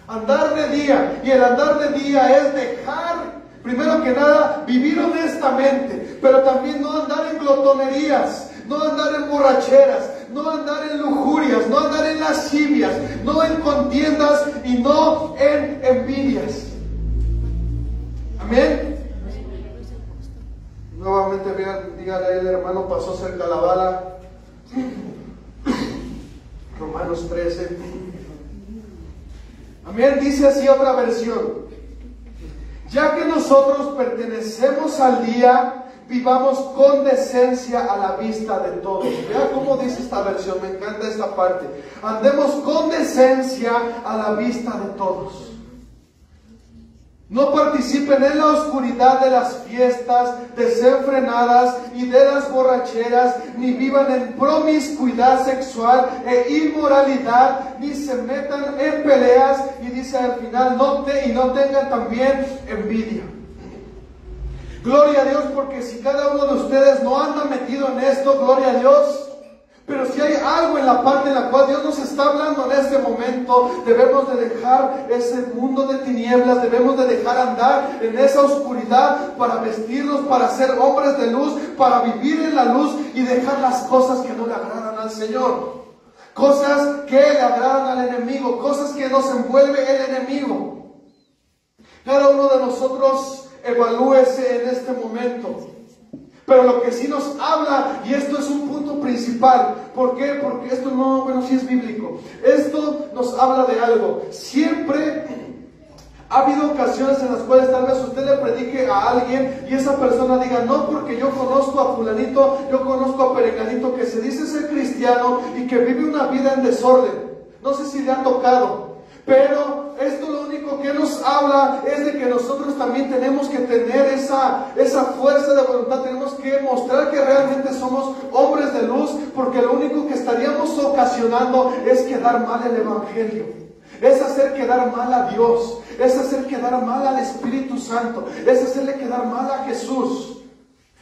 andar de día. Y el andar de día es dejar, primero que nada, vivir honestamente, pero también no andar en glotonerías, no andar en borracheras, no andar en lujurias, no andar en lascivias, no en contiendas y no en envidias. Amén. Nuevamente dígale a él, hermano, pasó cerca la bala. Romanos 13. Amén. Dice así otra versión: ya que nosotros pertenecemos al día, vivamos con decencia a la vista de todos. Vea cómo dice esta versión, me encanta esta parte. Andemos con decencia a la vista de todos. No participen en la oscuridad de las fiestas desenfrenadas y de las borracheras, ni vivan en promiscuidad sexual e inmoralidad, ni se metan en peleas, y dice al final, no tengan también envidia. Gloria a Dios, porque si cada uno de ustedes no anda metido en esto, gloria a Dios. Pero si hay algo en la parte en la cual Dios nos está hablando en este momento, debemos de dejar ese mundo de tinieblas, debemos de dejar andar en esa oscuridad para vestirnos, para ser hombres de luz, para vivir en la luz y dejar las cosas que no le agradan al Señor. Cosas que le agradan al enemigo, cosas que nos envuelve el enemigo. Cada uno de nosotros evalúese en este momento. Pero lo que sí nos habla, y esto es un punto principal, ¿por qué? Porque esto no, bueno, sí es bíblico. Esto nos habla de algo. Siempre ha habido ocasiones en las cuales tal vez usted le predique a alguien y esa persona diga, no, porque yo conozco a fulanito, yo conozco a perenganito que se dice ser cristiano y que vive una vida en desorden. No sé si le ha tocado. Pero esto lo único que nos habla es de que nosotros también tenemos que tener esa fuerza de voluntad. Tenemos que mostrar que realmente somos hombres de luz, porque lo único que estaríamos ocasionando es quedar mal el Evangelio. Es hacer quedar mal a Dios. Es hacer quedar mal al Espíritu Santo. Es hacerle quedar mal a Jesús.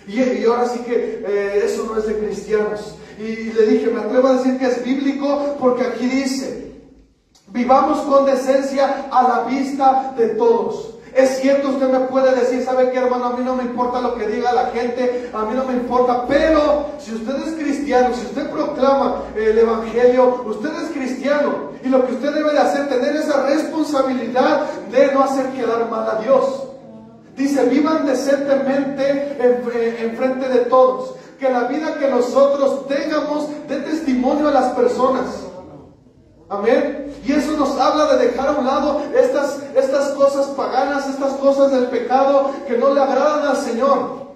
Y ahora sí que eso no es de cristianos. Y le dije, me atrevo a decir que es bíblico, porque aquí dice, vivamos con decencia a la vista de todos. Es cierto, usted me puede decir, ¿sabe qué, hermano? A mí no me importa lo que diga la gente, a mí no me importa, pero si usted es cristiano, si usted proclama el Evangelio, usted es cristiano, y lo que usted debe de hacer, tener esa responsabilidad de no hacer quedar mal a Dios. Dice, vivan decentemente en frente de todos, que la vida que nosotros tengamos dé testimonio a las personas. Amén. Y eso nos habla de dejar a un lado estas cosas paganas, estas cosas del pecado que no le agradan al Señor.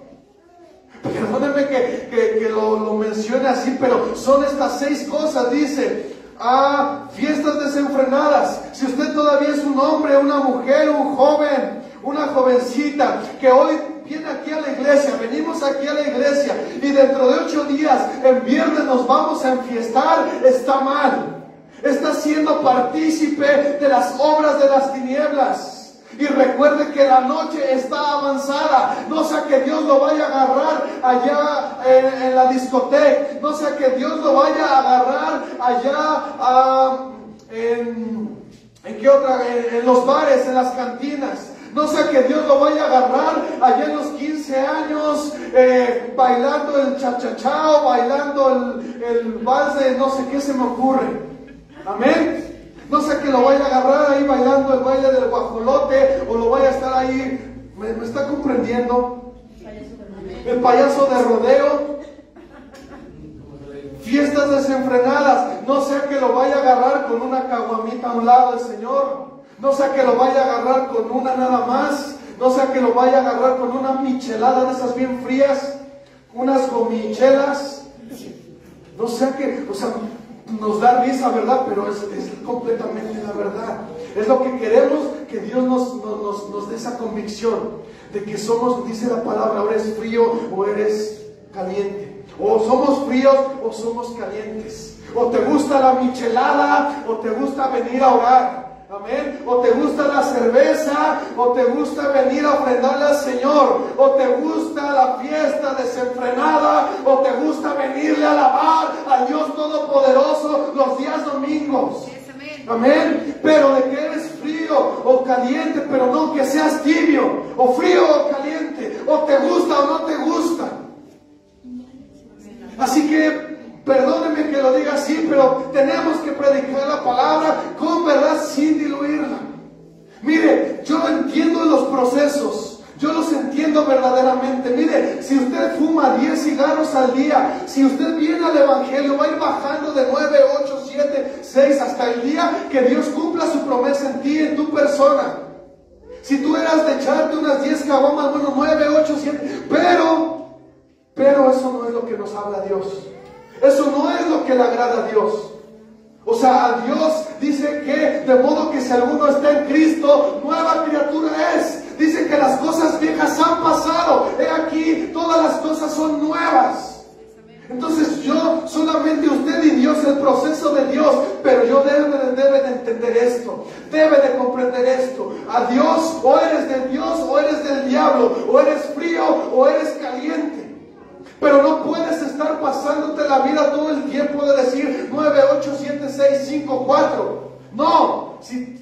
Perdónenme que lo mencione así, pero son estas 6 cosas. Dice, fiestas desenfrenadas. Si usted todavía es un hombre, una mujer, un joven, una jovencita que hoy viene aquí a la iglesia, venimos aquí a la iglesia y dentro de 8 días, en viernes nos vamos a enfiestar, está mal. Está siendo partícipe de las obras de las tinieblas. Y recuerde que la noche está avanzada. No sea que Dios lo vaya a agarrar allá en la discoteca. No sea que Dios lo vaya a agarrar allá ¿en qué otra? En los bares, en las cantinas. No sea que Dios lo vaya a agarrar allá en los 15 años, bailando el chachachao, bailando el vals de no sé qué se me ocurre. Amén. No sé que lo vaya a agarrar ahí bailando el baile del guajolote, o lo vaya a estar ahí, ¿me está comprendiendo? El payaso de rodeo. Fiestas desenfrenadas. No sea que lo vaya a agarrar con una caguamita a un lado el Señor. No sea que lo vaya a agarrar con una nada más. No sea que lo vaya a agarrar con una michelada de esas bien frías, unas gomichelas. No sea que, nos da risa, ¿verdad? Pero es completamente la verdad. Es lo que queremos, que Dios nos dé esa convicción de que somos, dice la palabra, o eres frío o eres caliente. O somos fríos o somos calientes. O te gusta la michelada o te gusta venir a orar. Amén. O te gusta la cerveza, o te gusta venir a ofrendarle al Señor, o te gusta la fiesta desenfrenada, o te gusta venirle a alabar al Dios Todopoderoso los días domingos. Amén. Pero de que eres frío o caliente, pero no que seas tibio, o frío o caliente, o te gusta o no te gusta. Así que perdóneme que lo diga así, pero tenemos que predicar la palabra con verdad sin diluirla. Mire, yo entiendo los procesos, yo los entiendo verdaderamente. Mire, si usted fuma 10 cigarros al día, si usted viene al Evangelio, va a ir bajando de 9, 8, 7, 6 hasta el día que Dios cumpla su promesa en ti, en tu persona. Si tú eras de echarte unas 10 caguamas, bueno, 9, 8, 7, pero eso no es lo que nos habla Dios. Eso no es lo que le agrada a Dios. O sea, a Dios dice que de modo que si alguno está en Cristo, nueva criatura es. Dice que las cosas viejas han pasado. He aquí, todas las cosas son nuevas. Entonces yo, solamente usted y Dios, el proceso de Dios. Pero yo debe de entender esto. Debe de comprender esto. A Dios, o eres de Dios o eres del diablo. O eres frío o eres caliente. Pero no puedes estar pasándote la vida todo el tiempo de decir 9, 8, 7, 6, 5, 4. No, si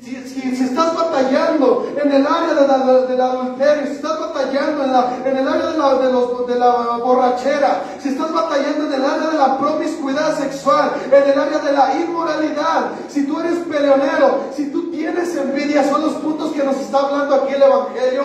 estás batallando en el área del adulterio, si estás batallando en el área de la borrachera, si estás batallando en el área de la promiscuidad sexual, en el área de la inmoralidad, si tú eres peleonero, si tú tienes envidia, son los puntos que nos está hablando aquí el Evangelio,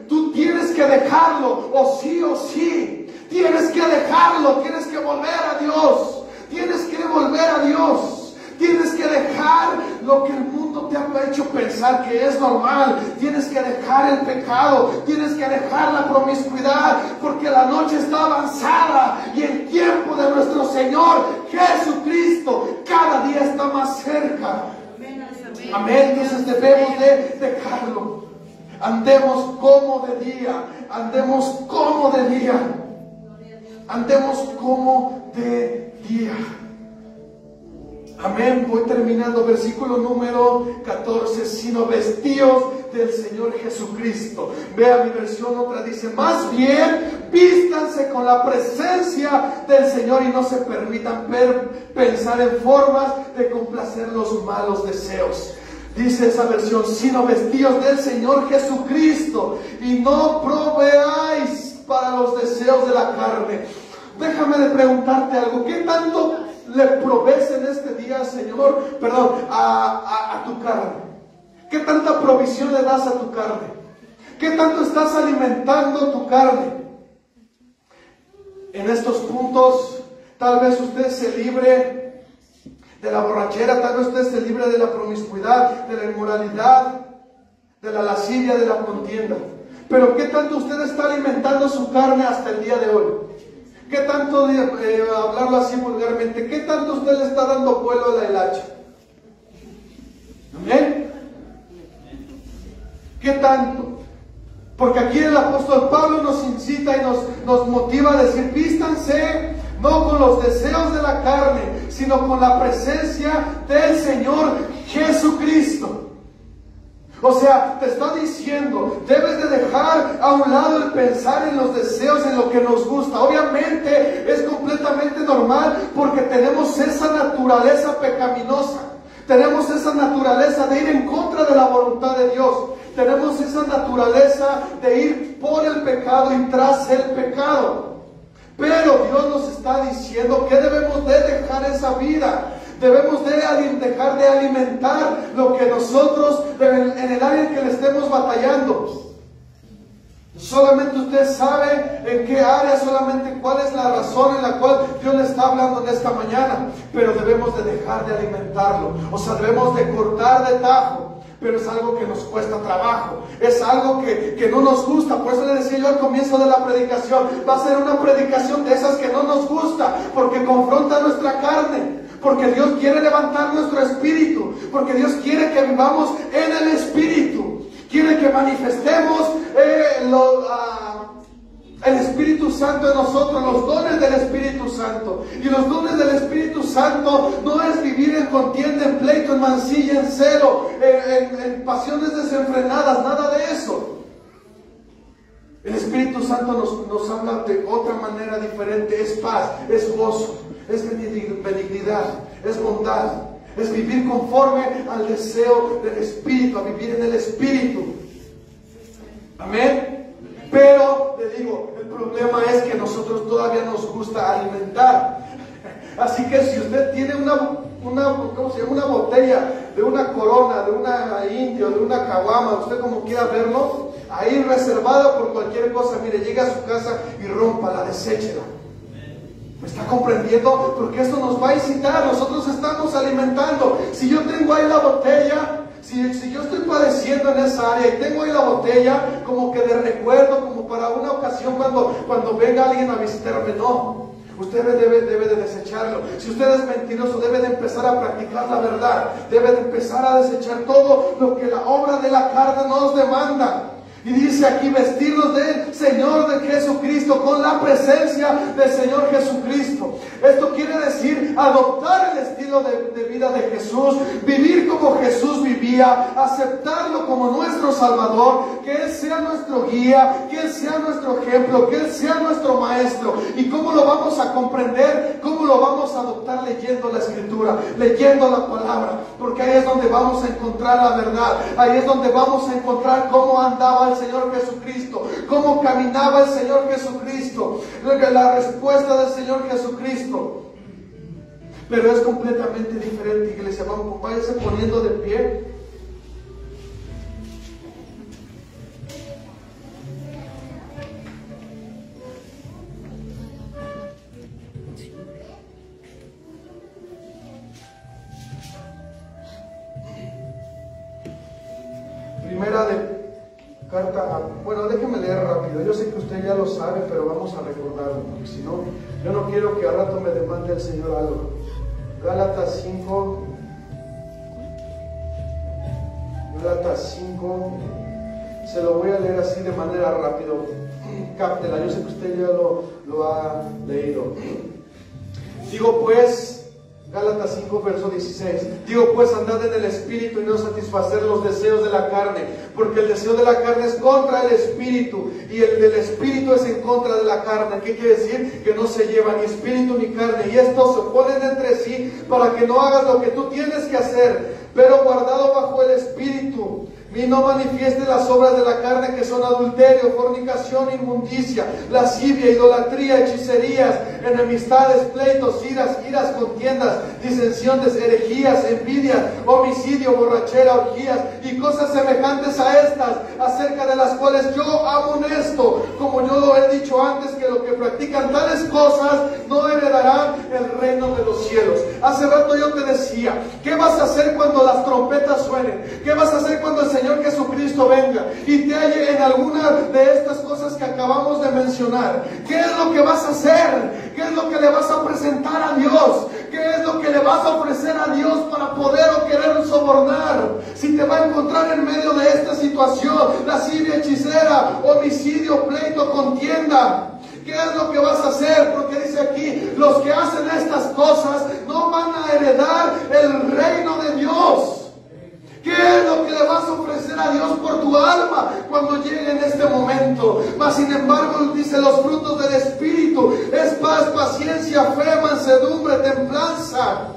tú tienes que dejarlo, o sí. Tienes que dejarlo, tienes que volver a Dios, tienes que volver a Dios, tienes que dejar lo que el mundo te ha hecho pensar que es normal, tienes que dejar el pecado, tienes que dejar la promiscuidad, porque la noche está avanzada y el tiempo de nuestro Señor Jesucristo cada día está más cerca. Amén. Entonces debemos de dejarlo. Andemos como de día, andemos como de día. Andemos como de día. Amén. Voy terminando. Versículo número 14. Sino vestíos del Señor Jesucristo. Vea mi versión, otra dice: más bien vístanse con la presencia del Señor y no se permitan pensar en formas de complacer los malos deseos. Dice esa versión: sino vestíos del Señor Jesucristo y no proveáis para los deseos de la carne. Déjame de preguntarte algo. ¿Qué tanto le provees en este día, Señor, a tu carne? ¿Qué tanta provisión le das a tu carne? ¿Qué tanto estás alimentando tu carne? En estos puntos, tal vez usted se libre de la borrachera, tal vez usted se libre de la promiscuidad, de la inmoralidad, de la lascivia, de la contienda. Pero ¿qué tanto usted está alimentando su carne hasta el día de hoy? ¿Qué tanto, hablarlo así vulgarmente, qué tanto usted le está dando vuelo a la hilacha? ¿Amén? ¿Qué tanto? Porque aquí el apóstol Pablo nos incita y nos motiva a decir: vístanse no con los deseos de la carne, sino con la presencia del Señor Jesucristo. O sea, te está diciendo, debes de dejar a un lado el pensar en los deseos, en lo que nos gusta. Obviamente es completamente normal, porque tenemos esa naturaleza pecaminosa. Tenemos esa naturaleza de ir en contra de la voluntad de Dios. Tenemos esa naturaleza de ir por el pecado y tras el pecado. Pero Dios nos está diciendo que debemos de dejar esa vida. Debemos de dejar de alimentar lo que nosotros, en el área en que le estemos batallando. Solamente usted sabe en qué área, solamente cuál es la razón en la cual Dios le está hablando en esta mañana. Pero debemos de dejar de alimentarlo. O sea, debemos de cortar de tajo. Pero es algo que nos cuesta trabajo, es algo que no nos gusta. Por eso le decía yo al comienzo de la predicación, va a ser una predicación de esas que no nos gusta, porque confronta nuestra carne, porque Dios quiere levantar nuestro espíritu, porque Dios quiere que vivamos en el espíritu, quiere que manifestemos El Espíritu Santo en nosotros, los dones del Espíritu Santo. Y los dones del Espíritu Santo no es vivir en contienda, en pleito, en mancilla, en celo, en pasiones desenfrenadas, nada de eso. El Espíritu Santo nos habla de otra manera diferente. Es paz, es gozo, es benignidad, es bondad, es vivir conforme al deseo del Espíritu, a vivir en el Espíritu. Amén. Pero, le digo, el problema es que nosotros todavía nos gusta alimentar. Así que si usted tiene una botella de una Corona, de una Indio, de una Caguama, usted como quiera verlo, ahí reservada por cualquier cosa, mire, llega a su casa y rómpala, deséchela. ¿Me está comprendiendo? Porque esto nos va a incitar, nosotros estamos alimentando. Si yo tengo ahí la botella, si yo estoy padeciendo en esa área y tengo ahí la botella como que de recuerdo, como para una ocasión cuando venga alguien a visitarme, no. Usted debe de desecharlo. Si usted es mentiroso, debe de empezar a practicar la verdad. Debe de empezar a desechar todo lo que la obra de la carne nos demanda. Y dice aquí, vestirnos del Señor de Jesucristo, con la presencia del Señor Jesucristo. Esto quiere decir adoptar el estilo de vida de Jesús, vivir como Jesús vivía, aceptarlo como nuestro Salvador, que Él sea nuestro guía, que Él sea nuestro ejemplo, que Él sea nuestro maestro. ¿Y cómo lo vamos a comprender? ¿Cómo lo vamos a adoptar? Leyendo la Escritura, leyendo la palabra, porque ahí es donde vamos a encontrar la verdad, ahí es donde vamos a encontrar cómo andaba el Señor Jesucristo, cómo caminaba el Señor Jesucristo, la respuesta del Señor Jesucristo. Pero es completamente diferente, iglesia. Vamos, váyase poniendo de pie. Primera de carta, bueno, déjeme leer rápido. Yo sé que usted ya lo sabe, pero vamos a recordarlo, porque si no, yo no quiero que al rato me demande el Señor algo. Gálatas 5, se lo voy a leer así de manera rápida. Cáptela, yo sé que usted ya lo ha leído. Digo pues, Gálatas 5, verso 16. Digo pues, andad en el Espíritu y no satisfacer los deseos de la carne, porque el deseo de la carne es contra el Espíritu y el del Espíritu es en contra de la carne. ¿Qué quiere decir? Que no se lleva ni Espíritu ni carne, y estos se oponen entre sí para que no hagas lo que tú tienes que hacer, pero guardado bajo el Espíritu. Y no manifieste las obras de la carne, que son adulterio, fornicación, inmundicia, lascivia, idolatría, hechicerías, enemistades, pleitos, iras, contiendas, disensiones, herejías, envidias, homicidio, borrachera, orgías y cosas semejantes a estas, acerca de las cuales yo amonesto, como yo lo he dicho antes, que los que practican tales cosas no heredarán el reino de los cielos. Hace rato yo te decía, ¿qué vas a hacer cuando las trompetas suenen? ¿Qué vas a hacer cuando el Señor Jesucristo venga y te halle en alguna de estas cosas que acabamos de mencionar? ¿Qué es lo que vas a hacer? ¿Qué es lo que le vas a presentar a Dios? ¿Qué es lo que le vas a ofrecer a Dios para poder o querer sobornar? Si te va a encontrar en medio de esta situación, lascivia, hechicera, homicidio, pleito, contienda, ¿qué es lo que vas a hacer? Porque dice aquí, los que hacen estas cosas no van a heredar el reino de Dios. ¿Qué es lo que le vas a ofrecer a Dios por tu alma cuando llegue en este momento? Mas sin embargo dice, los frutos del Espíritu es paz, paciencia, fe, mansedumbre, templanza.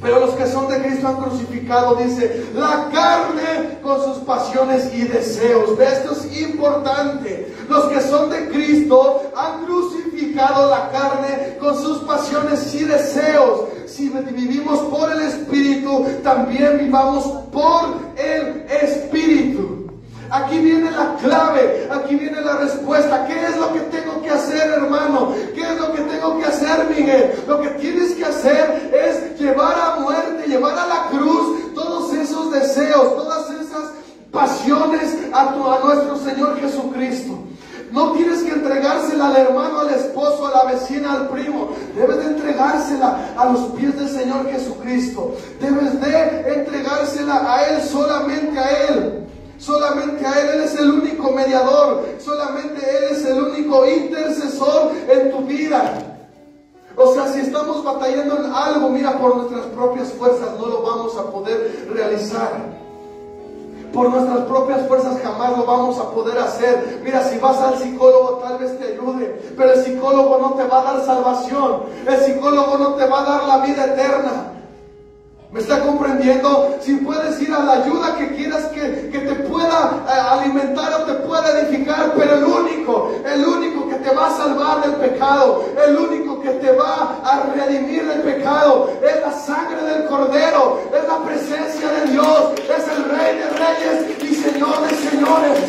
Pero los que son de Cristo han crucificado, dice, la carne con sus pasiones y deseos. Esto es importante. Los que son de Cristo han crucificado la carne con sus pasiones y deseos. Si vivimos por el Espíritu, también vivamos por el Espíritu. Aquí viene la clave, aquí viene la respuesta. ¿Qué es lo que tengo que hacer, hermano? ¿Qué es lo que tengo que hacer, Miguel? Lo que tienes que hacer es llevar a muerte, llevar a la cruz todos esos deseos, todas esas pasiones a nuestro Señor Jesucristo. No tienes que entregársela al hermano, al esposo, a la vecina, al primo. Debes de entregársela a los pies del Señor Jesucristo. Debes de entregársela a Él, solamente a Él. Solamente a Él. Él es el único mediador, solamente Él es el único intercesor en tu vida. O sea, si estamos batallando en algo, mira, por nuestras propias fuerzas no lo vamos a poder realizar. Por nuestras propias fuerzas jamás lo vamos a poder hacer. Mira, si vas al psicólogo tal vez te ayude, pero el psicólogo no te va a dar salvación. El psicólogo no te va a dar la vida eterna. ¿Me está comprendiendo? Si puedes ir a la ayuda que quieras que te pueda alimentar o te pueda edificar, pero el único que te va a salvar del pecado, el único que te va a redimir del pecado, es la sangre del Cordero, es la presencia de Dios, es el Rey de Reyes y Señor de Señores.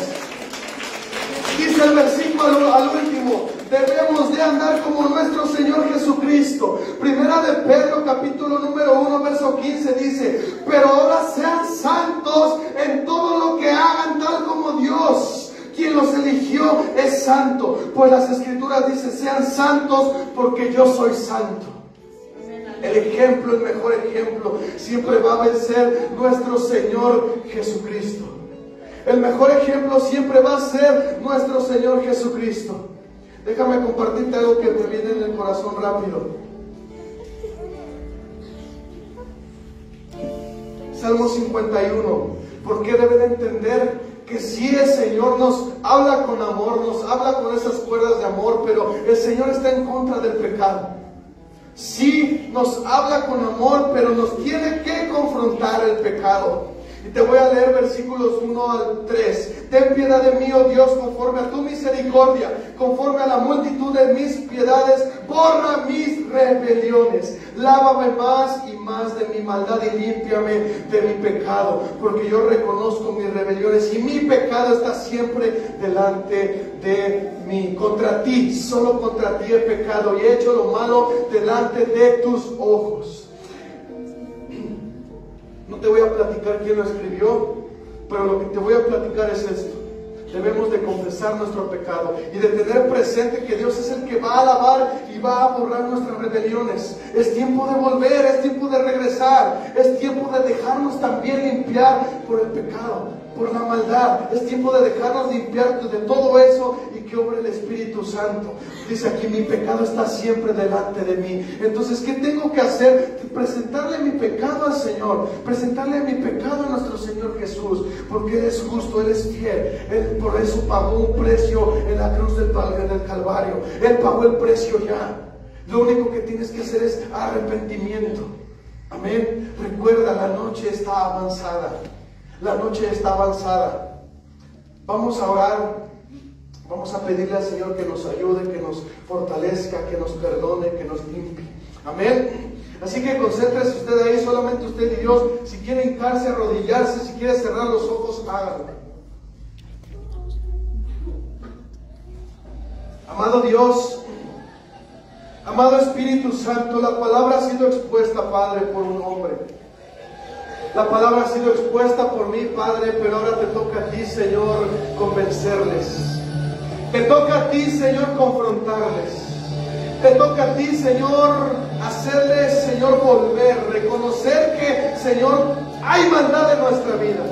Dice el versículo al último: debemos de andar como nuestro Señor Jesucristo. Primera de Pedro, capítulo número 1, verso 15 dice: pero ahora sean santos en todo lo que hagan, tal como Dios, quien los eligió, es santo. Pues las Escrituras dicen: sean santos porque yo soy santo. El ejemplo, el mejor ejemplo, siempre va a ser nuestro Señor Jesucristo. El mejor ejemplo siempre va a ser nuestro Señor Jesucristo. Déjame compartirte algo que me viene en el corazón rápido. Salmo 51. ¿Por qué deben entender que si el Señor nos habla con amor, nos habla con esas cuerdas de amor, pero el Señor está en contra del pecado? Sí, nos habla con amor, pero nos tiene que confrontar el pecado. Y te voy a leer versículos 1 al 3. Ten piedad de mí, oh Dios, conforme a tu misericordia, conforme a la multitud de mis piedades, borra mis rebeliones. Lávame más y más de mi maldad y límpiame de mi pecado, porque yo reconozco mis rebeliones y mi pecado está siempre delante de mí. Contra ti, solo contra ti he pecado y he hecho lo malo delante de tus ojos. No te voy a platicar quién lo escribió, pero lo que te voy a platicar es esto. Debemos de confesar nuestro pecado y de tener presente que Dios es el que va a lavar y va a borrar nuestras rebeliones. Es tiempo de volver, es tiempo de regresar, es tiempo de dejarnos también limpiar por el pecado, por la maldad. Es tiempo de dejarnos limpiar de todo eso y que obre el Espíritu Santo. Dice aquí: mi pecado está siempre delante de mí. Entonces, ¿qué tengo que hacer? Presentarle mi pecado al Señor, presentarle mi pecado a nuestro Señor Jesús, porque Él es justo, Él es fiel. Él por eso pagó un precio en la cruz del Calvario. Él pagó el precio ya. Lo único que tienes que hacer es arrepentimiento. Amén. Recuerda, la noche está avanzada. La noche está avanzada. Vamos a orar. Vamos a pedirle al Señor que nos ayude, que nos fortalezca, que nos perdone, que nos limpie. Amén. Así que concéntrese usted ahí, solamente usted y Dios. Si quiere hincarse, arrodillarse, si quiere cerrar los ojos, hágalo. Amado Dios, amado Espíritu Santo, la palabra ha sido expuesta, Padre, por un hombre. La palabra ha sido expuesta por mí, Padre, pero ahora te toca a ti, Señor, convencerles. Te toca a ti, Señor, confrontarles. Te toca a ti, Señor, hacerles, Señor, volver, reconocer que, Señor, hay maldad en nuestra vida.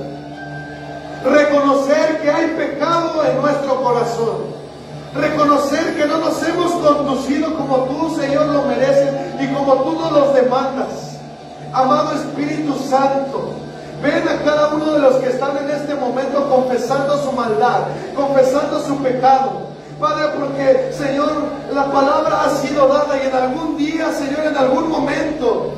Reconocer que hay pecado en nuestro corazón. Reconocer que no nos hemos conducido como tú, Señor, lo mereces y como tú nos los demandas. Amado Espíritu Santo, ven a cada uno de los que están en este momento confesando su maldad, confesando su pecado. Padre, porque, Señor, la palabra ha sido dada y en algún día, Señor, en algún momento,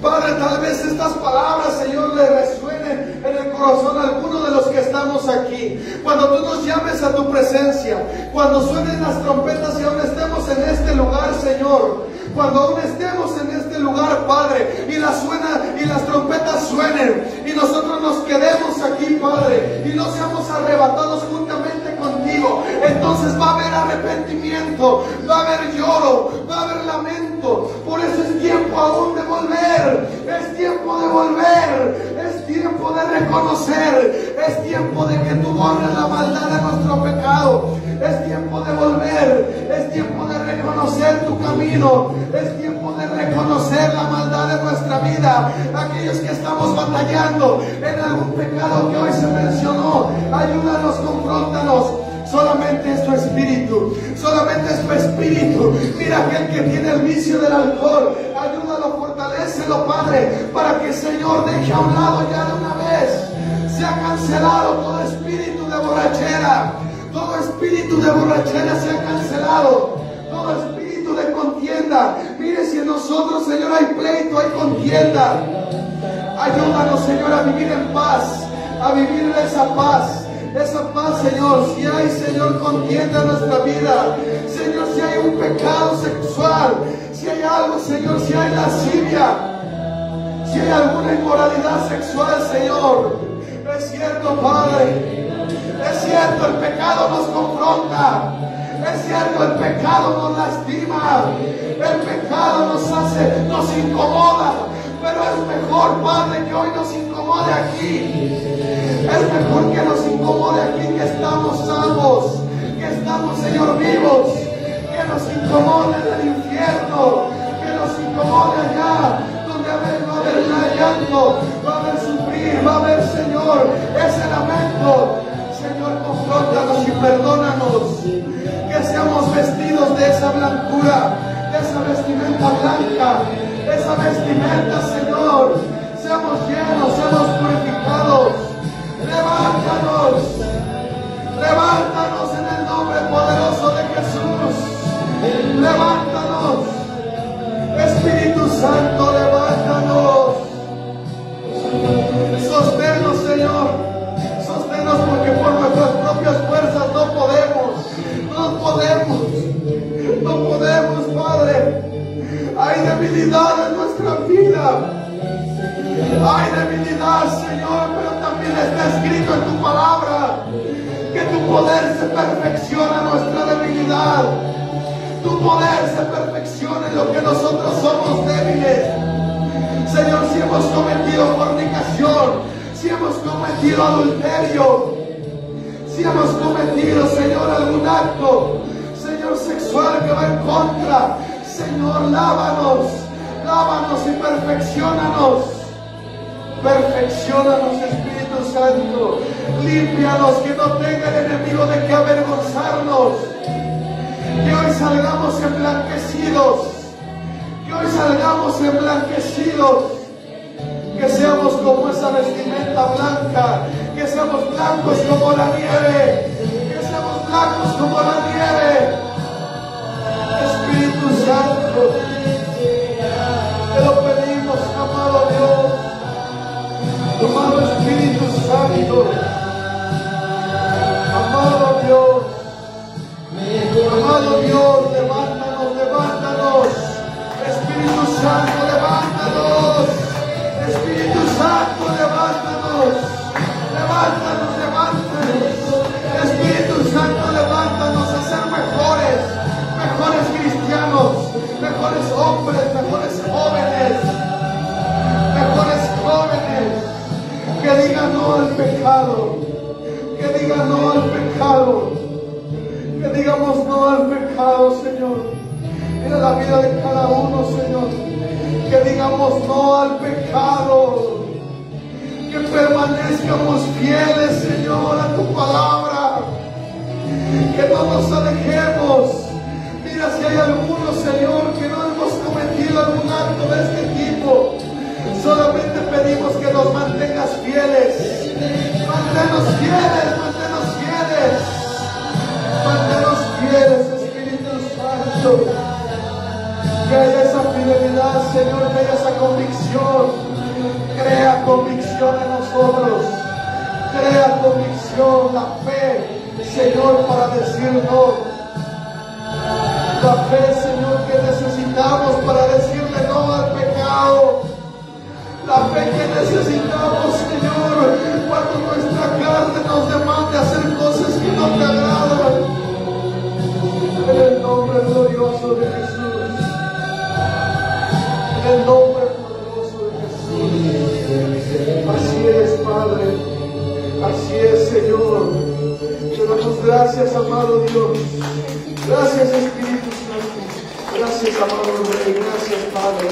Padre, tal vez estas palabras, Señor, le resuenen en el corazón a alguno de los que estamos aquí. Cuando tú nos llames a tu presencia, cuando suenen las trompetas y aún estemos en este lugar, Señor, cuando aún estemos en este lugar, Padre, y las trompetas suenen y nosotros nos quedemos aquí, Padre, y no seamos arrebatados juntamente contigo, entonces va a haber arrepentimiento, va a haber lloro, va a haber lamento. Por eso es tiempo aún de volver, es tiempo de volver, es tiempo de reconocer, es tiempo de que tú borres la maldad de nuestro pecado, es tiempo de volver, es tiempo de reconocer tu camino, es tiempo de reconocer la maldad de nuestra vida. Aquellos que estamos batallando en algún pecado que hoy se mencionó, ayúdanos, confróntanos. Solamente es tu espíritu, solamente es tu espíritu. Mira aquel que tiene el vicio del alcohol, ayúdalo, fortalécelo, Padre, para que el Señor deje a un lado ya de una vez. Se ha cancelado todo espíritu de borrachera, todo espíritu de borrachera se ha cancelado, todo espíritu de contienda. Mire, si en nosotros, Señor, hay pleito, hay contienda, ayúdanos, Señor, a vivir en paz, a vivir en esa paz. Esa paz, Señor. Si hay, Señor, contienda en nuestra vida, Señor, si hay un pecado sexual, si hay algo, Señor, si hay lascivia, si hay alguna inmoralidad sexual, Señor, es cierto, Padre, es cierto, el pecado nos confronta, es cierto, el pecado nos lastima, el pecado nos hace, nos incomoda, pero es mejor, Padre, que hoy nos incomode aquí. Es mejor que nos incomode aquí, que estamos salvos, que estamos, Señor, vivos, que nos incomode en el infierno, que nos incomode allá, donde va a haber llanto, va a haber sufrir, va a haber, Señor, ese lamento. Señor, confróntanos y perdónanos, que seamos vestidos de esa blancura, de esa vestimenta blanca, esa vestimenta, Señor, seamos llenos, seamos purificados. Levántanos, levántanos en el nombre poderoso de Jesús. Levántanos, Espíritu Santo, levántanos. Sosténnos, Señor, sosténnos, porque por nuestras propias fuerzas no podemos, Padre. Hay debilidad en nuestra vida. Hay debilidad, Señor, pero también está escrito en tu palabra que tu poder se perfecciona en nuestra debilidad. Tu poder se perfecciona en lo que nosotros somos débiles. Señor, si hemos cometido fornicación, si hemos cometido adulterio, si hemos cometido, Señor, algún acto, Señor, sexual que va en contra, Señor, lávanos, lávanos y perfecciónanos. Perfecciónanos, Espíritu Santo. Límpianos, que no tenga el enemigo de qué avergonzarnos. Que hoy salgamos emblanquecidos. Que hoy salgamos emblanquecidos. Que seamos como esa vestimenta blanca. Que seamos blancos como la nieve. Que seamos blancos como la nieve. Espíritu Santo, te lo pedimos, amado Dios. Amado Espíritu Santo, amado Dios, levántanos, levántanos, Espíritu Santo, levántanos, Espíritu Santo, levántanos, levántanos, levántanos, Espíritu Santo, levántanos a ser mejores, mejores cristianos, mejores hombres, mejores jóvenes, mejores jóvenes. Que diga no al pecado, que diga no al pecado, que digamos no al pecado, Señor, en la vida de cada uno, Señor, que digamos no al pecado, que permanezcamos fieles, Señor, a tu palabra, que no nos alejemos. Mira, si hay alguno, Señor, que no hemos cometido algún acto de este tipo, solamente pedimos que nos mantengas fieles. Manténnos fieles, manténnos fieles. Manténnos fieles, Espíritu Santo. Que haya esa fidelidad, Señor, que haya esa convicción. Crea convicción en nosotros. Crea convicción, la fe, Señor, para decir no. La fe, Señor, que necesitamos para decirle no al pecado. La fe que necesitamos, Señor, cuando nuestra carne nos demande hacer cosas que no te agradan. En el nombre glorioso de Jesús. En el nombre poderoso de Jesús. Así es, Padre. Así es, Señor. Te damos gracias, amado Dios. Gracias, Espíritu Santo. Gracias, amado Rey. Gracias, Padre.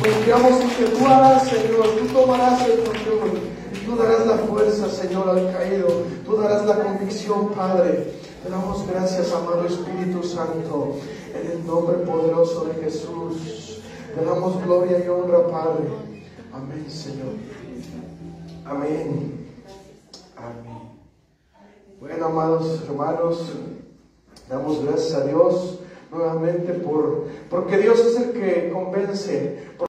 Confiamos en que tú harás, Señor, tú tomarás el control y tú darás la fuerza, Señor, al caído, tú darás la convicción, Padre. Te damos gracias, amado Espíritu Santo, en el nombre poderoso de Jesús. Te damos gloria y honra, Padre. Amén, Señor. Amén. Amén. Bueno, amados hermanos, damos gracias a Dios nuevamente porque Dios es el que convence.